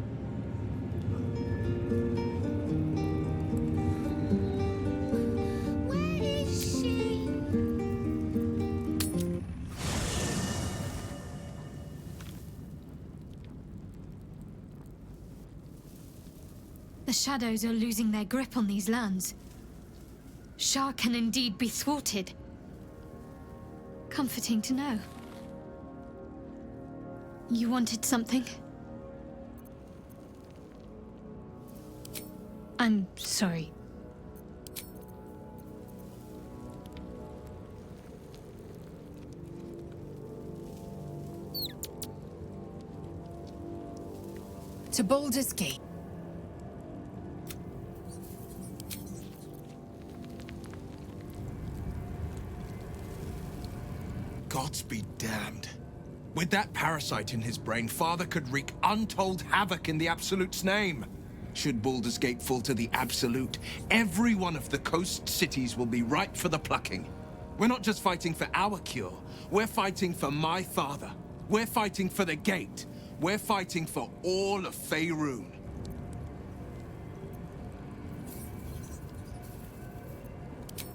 The shadows are losing their grip on these lands. Shah can indeed be thwarted. Comforting to know. You wanted something? I'm sorry. To Baldur's Gate. Gods be damned. With that parasite in his brain, Father could wreak untold havoc in the Absolute's name. Should Baldur's Gate fall to the Absolute, every one of the coast cities will be ripe for the plucking. We're not just fighting for our cure, we're fighting for my father. We're fighting for the Gate. We're fighting for all of Faerun.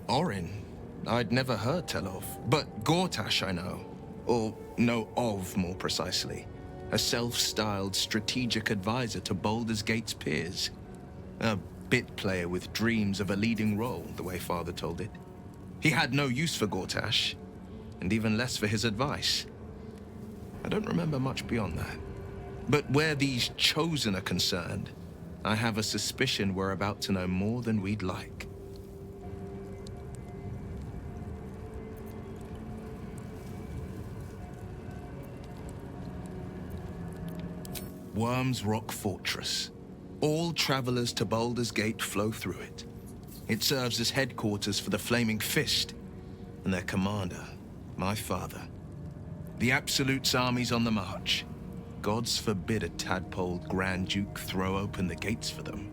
Orin, I'd never heard tell of, but Gortash I know. Or know of, more precisely. A self-styled strategic advisor to Baldur's Gate's peers. A bit player with dreams of a leading role, the way Father told it. He had no use for Gortash, and even less for his advice. I don't remember much beyond that. But where these Chosen are concerned, I have a suspicion we're about to know more than we'd like. Worm's Rock Fortress. All travelers to Baldur's Gate flow through it. It serves as headquarters for the Flaming Fist, and their commander, my father. The Absolute's army's on the march. Gods forbid a tadpoled Grand Duke throw open the gates for them.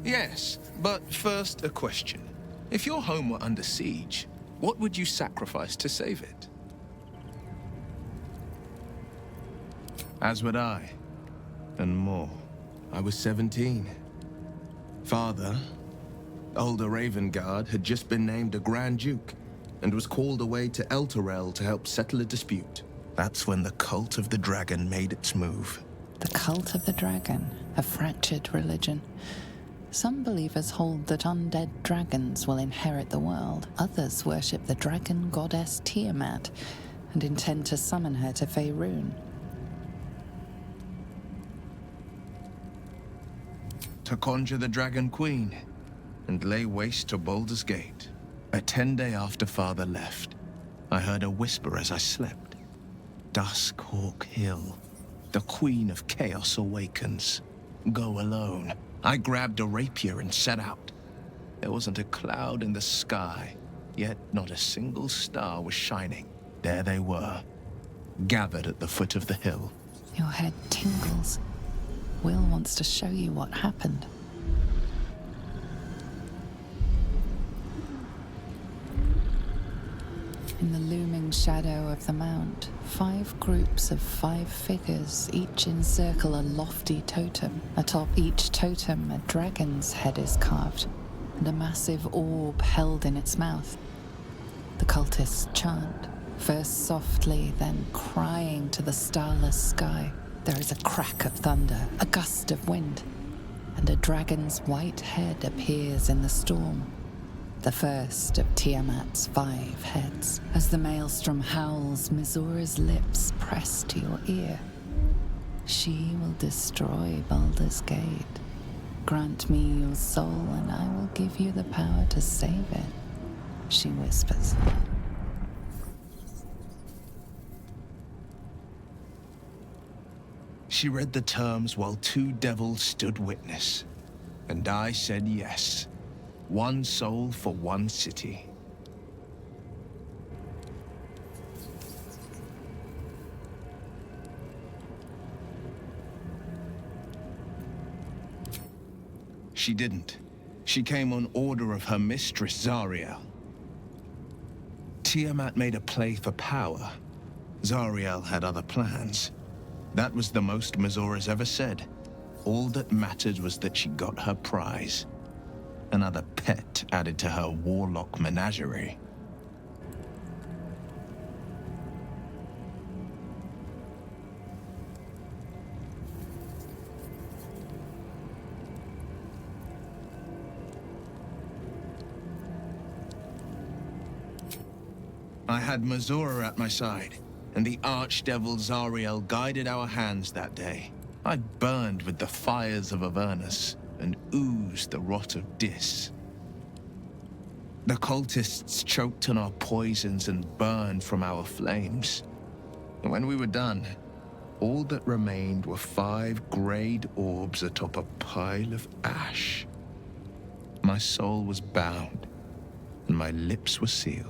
Yes, but first a question. If your home were under siege, what would you sacrifice to save it? As would I, and more. I was 17. Father, older Ravengard, had just been named a Grand Duke and was called away to Elturel to help settle a dispute. That's when the Cult of the Dragon made its move. The Cult of the Dragon, a fractured religion. Some believers hold that undead dragons will inherit the world. Others worship the dragon goddess Tiamat and intend to summon her to Faerun. To conjure the Dragon Queen and lay waste to Baldur's Gate. A 10-day after Father left, I heard a whisper as I slept. Duskhawk Hill. The Queen of Chaos awakens. Go alone. I grabbed a rapier and set out. There wasn't a cloud in the sky, yet not a single star was shining. There they were, gathered at the foot of the hill. Your head tingles. Will wants to show you what happened. In the looming shadow of the mount, 5 groups of 5 figures each encircle a lofty totem. Atop each totem, a dragon's head is carved, and a massive orb held in its mouth. The cultists chant, first softly, then crying to the starless sky. There is a crack of thunder, a gust of wind, and a dragon's white head appears in the storm. The first of Tiamat's 5 heads. As the maelstrom howls, Mizura's lips press to your ear. She will destroy Baldur's Gate. Grant me your soul, and I will give you the power to save it, she whispers. She read the terms while 2 devils stood witness, and I said yes. 1 soul for 1 city. she didn't. She came on order of her mistress, Zariel. Tiamat made a play for power. Zariel had other plans. That was the most Mazora's ever said. All that mattered was that she got her prize. Another pet added to her warlock menagerie. I had Mazora at my side, and the archdevil Zariel guided our hands that day. I burned with the fires of Avernus and oozed the rot of Dis. The cultists choked on our poisons and burned from our flames. And when we were done, all that remained were 5 grayed orbs atop a pile of ash. My soul was bound, and my lips were sealed.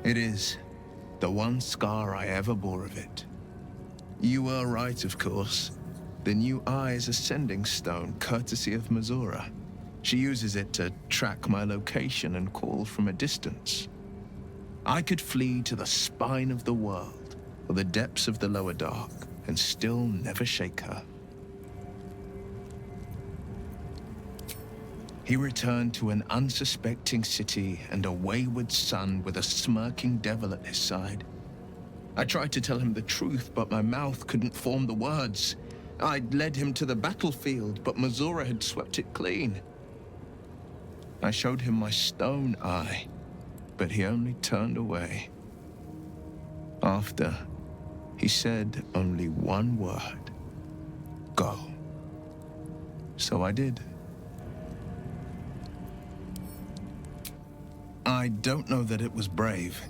It is the one scar I ever bore of it. You were right, of course. The new eye is a sending stone, courtesy of Mazora. She uses it to track my location and call from a distance. I could flee to the spine of the world, or the depths of the lower dark, and still never shake her. He returned to an unsuspecting city and a wayward son with a smirking devil at his side. I tried to tell him the truth, but my mouth couldn't form the words. I'd led him to the battlefield, but Mazora had swept it clean. I showed him my stone eye, but he only turned away. After, he said only one word: go. So I did. I don't know that it was brave.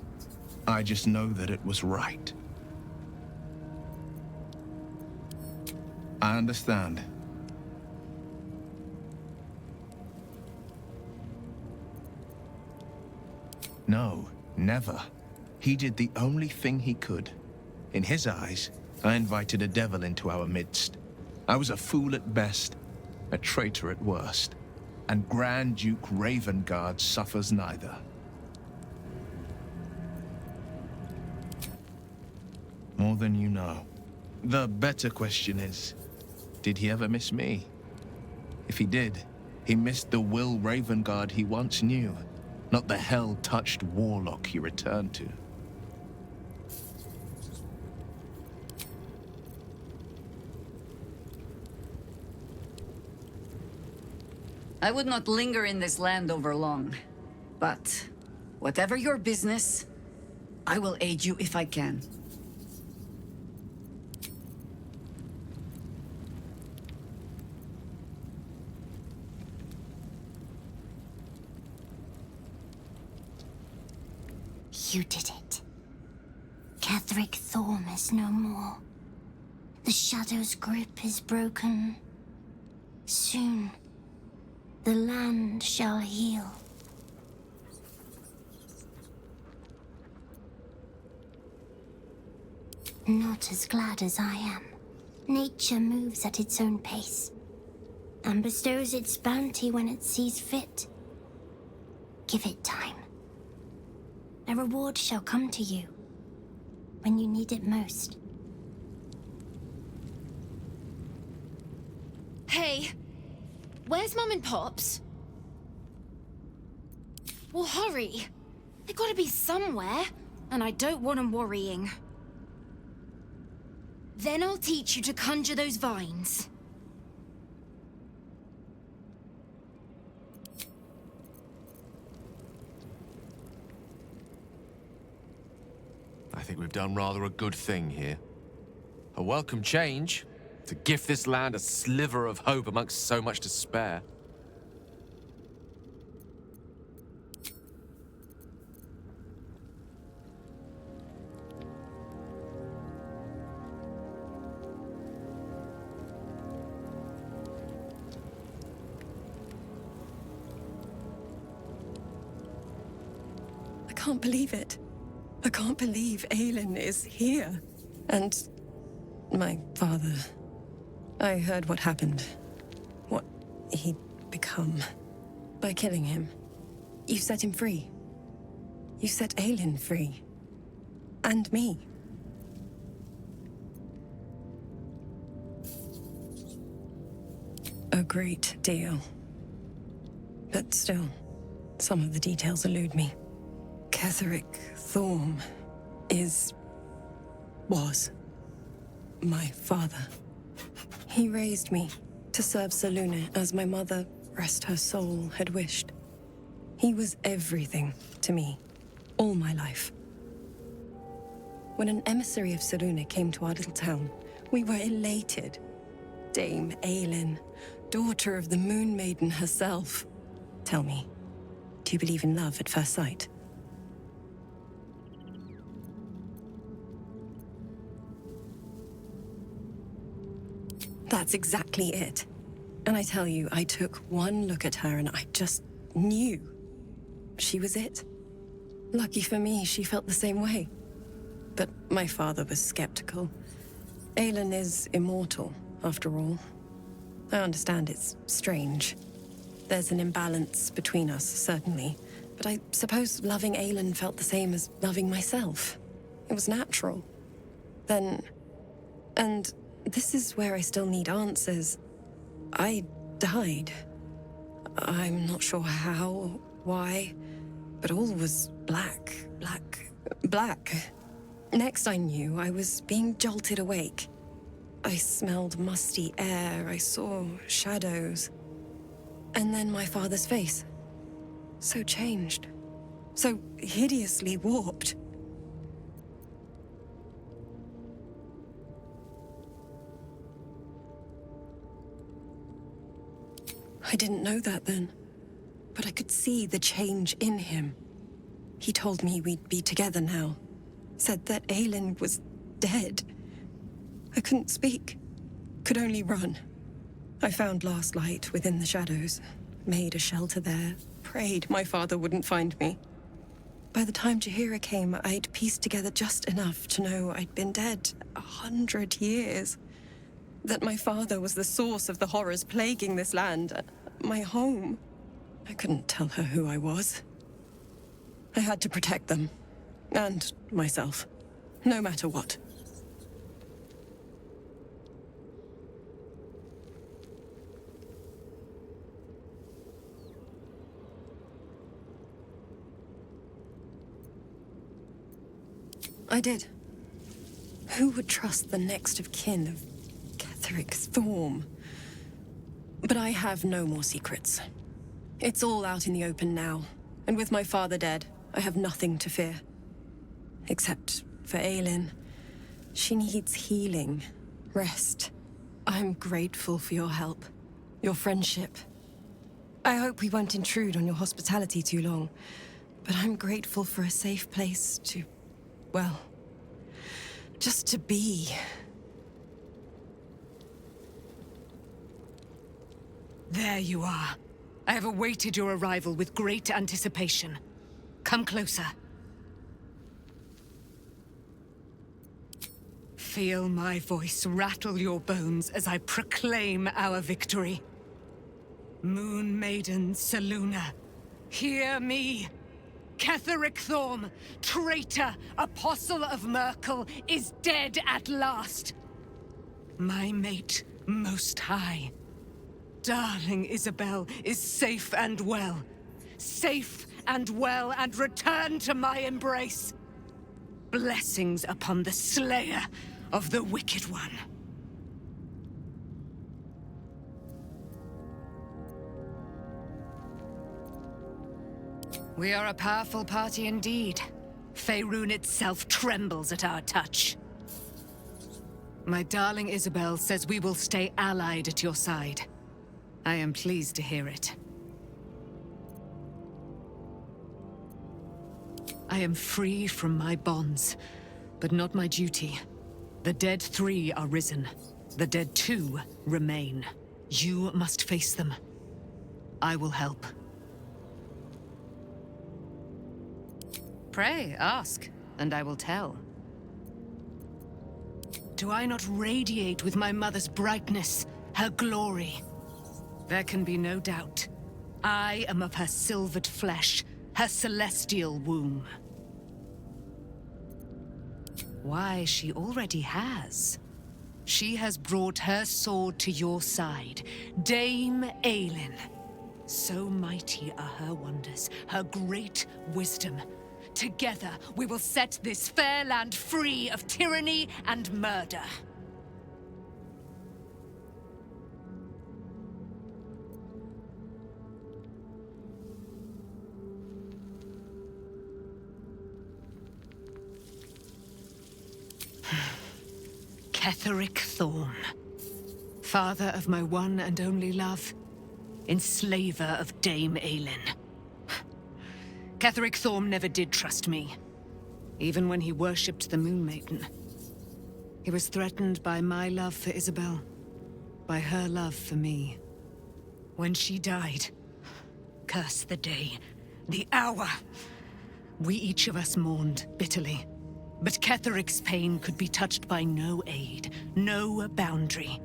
I just know that it was right. I understand. No, never. He did the only thing he could. In his eyes, I invited a devil into our midst. I was a fool at best, a traitor at worst, and Grand Duke Ravengard suffers neither. More than you know. The better question is, did he ever miss me? If he did, he missed the Will Ravengard he once knew, not the hell-touched warlock he returned to. I would not linger in this land over long. But, whatever your business, I will aid you if I can. You did it. Ketheric Thorm is no more. The Shadow's grip is broken. Soon, the land shall heal. Not as glad as I am. Nature moves at its own pace, and bestows its bounty when it sees fit. Give it time. A reward shall come to you when you need it most. Hey, where's Mum and Pops? Well, hurry. They gotta be somewhere, and I don't want them worrying. Then I'll teach you to conjure those vines. I think we've done rather a good thing here. A welcome change to gift this land a sliver of hope amongst so much despair. I can't believe it. I can't believe Aelin is here. And my father. I heard what happened. What he'd become. By killing him. You set him free. You set Aelin free. And me. A great deal. But still, some of the details elude me. Ketheric Thorm was my father. He raised me to serve Selûne as my mother, rest her soul, had wished. He was everything to me, all my life. When an emissary of Selûne came to our little town, we were elated. Dame Aelin, daughter of the Moon Maiden herself. Tell me, do you believe in love at first sight? That's exactly it. And I tell you, I took one look at her and I just knew. She was it. Lucky for me, she felt the same way. But my father was skeptical. Aelin is immortal, after all. I understand it's strange. There's an imbalance between us, certainly. But I suppose loving Aelin felt the same as loving myself. It was natural. Then... And this is where I still need answers. I died. I'm not sure how, why, but all was black. Next I knew, I was being jolted awake. I smelled musty air, I saw shadows. And then my father's face. So changed. So hideously warped. I didn't know that then, but I could see the change in him. He told me we'd be together now. Said that Aelin was dead. I couldn't speak. Could only run. I found last light within the shadows. Made a shelter there. Prayed my father wouldn't find me. By the time Jaheira came, I'd pieced together just enough to know I'd been dead 100 years. That my father was the source of the horrors plaguing this land, my home. I couldn't tell her who I was. I had to protect them, and myself, no matter what. I did. Who would trust the next of kin of Ketheric Thorm? But I have no more secrets. It's all out in the open now, and with my father dead, I have nothing to fear. Except for Aelin. She needs healing, rest. I'm grateful for your help, your friendship. I hope we won't intrude on your hospitality too long, but I'm grateful for a safe place to, well, just to be. There you are. I have awaited your arrival with great anticipation. Come closer. Feel my voice rattle your bones as I proclaim our victory. Moon Maiden Selûne, hear me. Ketheric Thorm, traitor, apostle of Myrkul, is dead at last. My mate, Most High. Darling Isabel is safe and well. Safe and well, and returned to my embrace. Blessings upon the slayer of the Wicked One. We are a powerful party indeed. Faerun itself trembles at our touch. My darling Isabel says we will stay allied at your side. I am pleased to hear it. I am free from my bonds, but not my duty. The dead 3 are risen. The dead 2 remain. You must face them. I will help. Pray, ask. and I will tell. Do I not radiate with my mother's brightness, her glory? There can be no doubt. I am of her silvered flesh, her celestial womb. Why, she already has. She has brought her sword to your side, Dame Aelin. So mighty are her wonders, her great wisdom. Together, we will set this fair land free of tyranny and murder. Ketheric Thorm, father of my one and only love, enslaver of Dame Aelin. Ketheric Thorm never did trust me, even when he worshipped the Moon Maiden. He was threatened by my love for Isabel, by her love for me. When she died, curse the day, the hour, we each of us mourned bitterly. But Ketheric's pain could be touched by no aid, no boundary.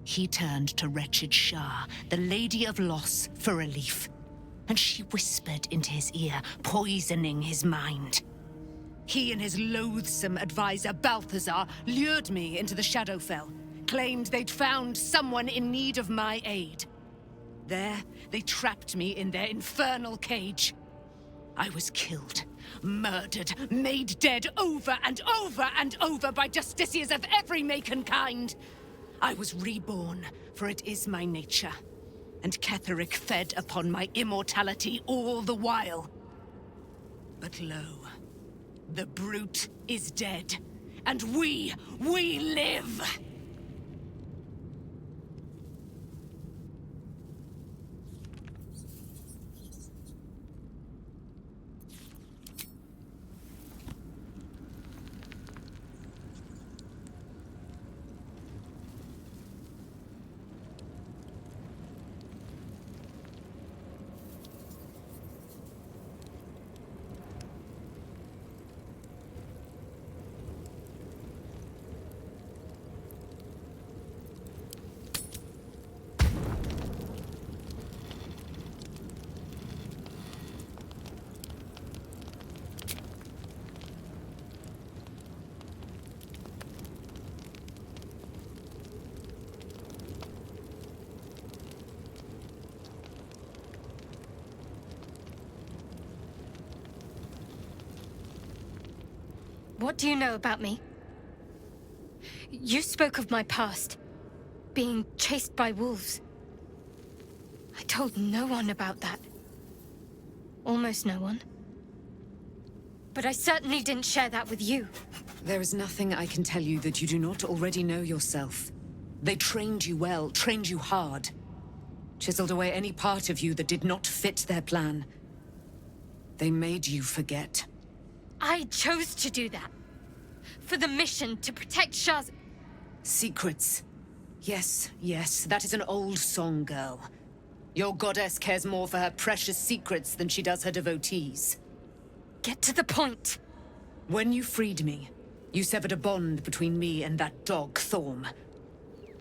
He turned to wretched Shah, the Lady of Loss, for relief. And she whispered into his ear, poisoning his mind. He and his loathsome advisor, Balthazar, lured me into the Shadowfell, claimed they'd found someone in need of my aid. There, they trapped me in their infernal cage. I was killed, murdered, made dead over and over and over by justiciars of every make and kind. I was reborn, for it is my nature. And Ketheric fed upon my immortality all the while. But lo, the brute is dead, and we live! What do you know about me? You spoke of my past, being chased by wolves. I told no one about that. Almost no one. But I certainly didn't share that with you. There is nothing I can tell you that you do not already know yourself. They trained you well, trained you hard. Chiseled away any part of you that did not fit their plan. They made you forget. I chose to do that. For the mission to protect Shah's... Secrets. Yes, yes, that is an old song, girl. Your goddess cares more for her precious secrets than she does her devotees. Get to the point. When you freed me, you severed a bond between me and that dog, Thorm.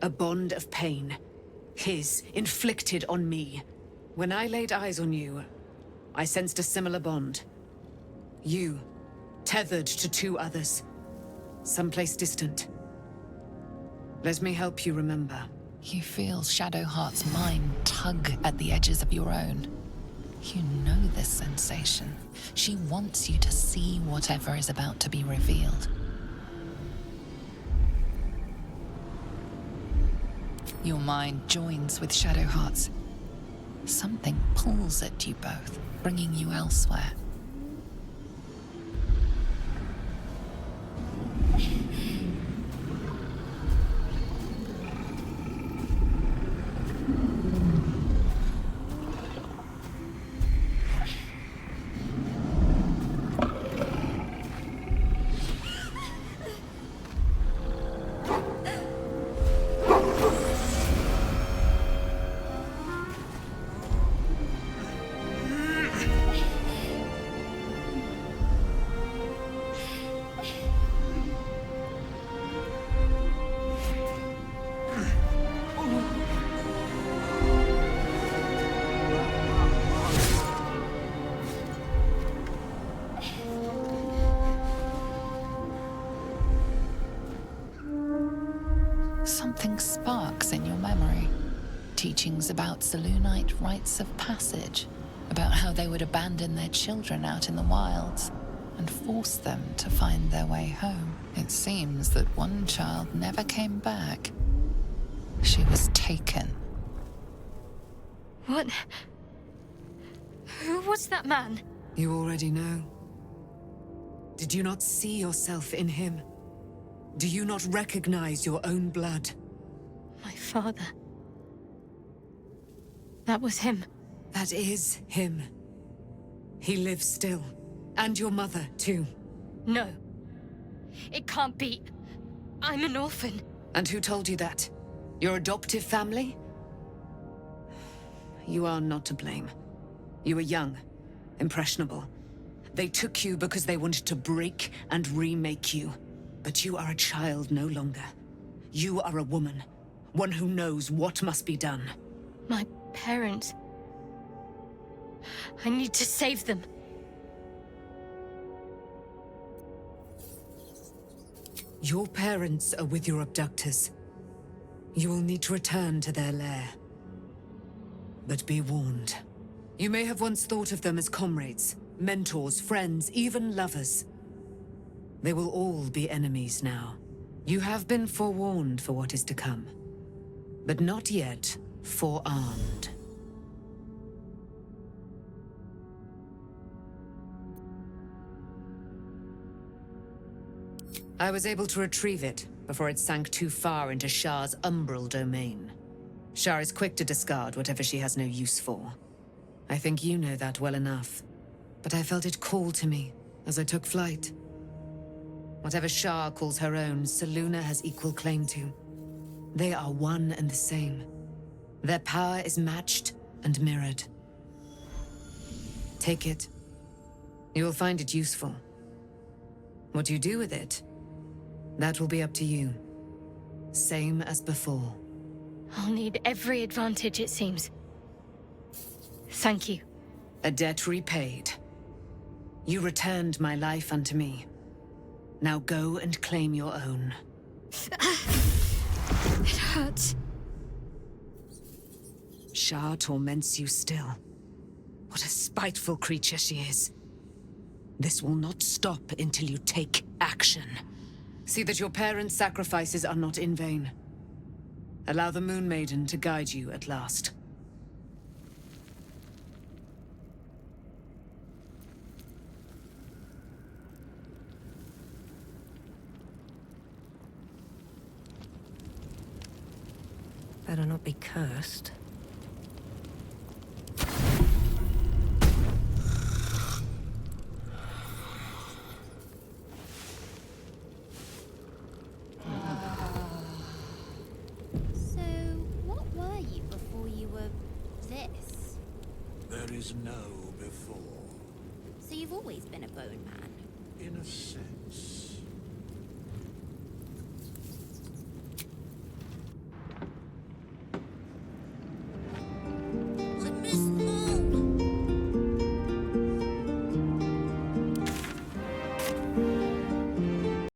A bond of pain. His, inflicted on me. When I laid eyes on you, I sensed a similar bond. You, tethered to two others, someplace distant. Let me help you remember. You feel Shadowheart's mind tug at the edges of your own. You know this sensation. She wants you to see whatever is about to be revealed. Your mind joins with Shadowheart's. Something pulls at you both, bringing you elsewhere. teachings about Selûnite rites of passage, about how they would abandon their children out in the wilds and force them to find their way home. It seems that one child never came back. She was taken. What? Who was that man? You already know. Did you not see yourself in him? Do you not recognize your own blood? My father. That was him. That is him. He lives still. And your mother, too. No. It can't be. I'm an orphan. And who told you that? Your adoptive family? You are not to blame. You were young, impressionable. They took you because they wanted to break and remake you. But you are a child no longer. You are a woman. One who knows what must be done. My parents. I need to save them. Your parents are with your abductors. You will need to return to their lair. But be warned. You may have once thought of them as comrades, mentors, friends, even lovers. They will all be enemies now. You have been forewarned for what is to come, but not yet forearmed. I was able to retrieve it before it sank too far into Shah's umbral domain. Shah is quick to discard whatever she has no use for. I think you know that well enough. But I felt it call to me as I took flight. Whatever Shah calls her own, Selûne has equal claim to. They are one and the same. Their power is matched and mirrored. Take it. You will find it useful. What you do with it, that will be up to you. Same as before. I'll need every advantage, it seems. Thank you. A debt repaid. You returned my life unto me. Now go and claim your own. It hurts. Shah torments you still. What a spiteful creature she is. This will not stop until you take action. See that your parents' sacrifices are not in vain. Allow the Moon Maiden to guide you at last. Better not be cursed. So, what were you before you were this? There is no before. So you've always been a bone man? In a sense.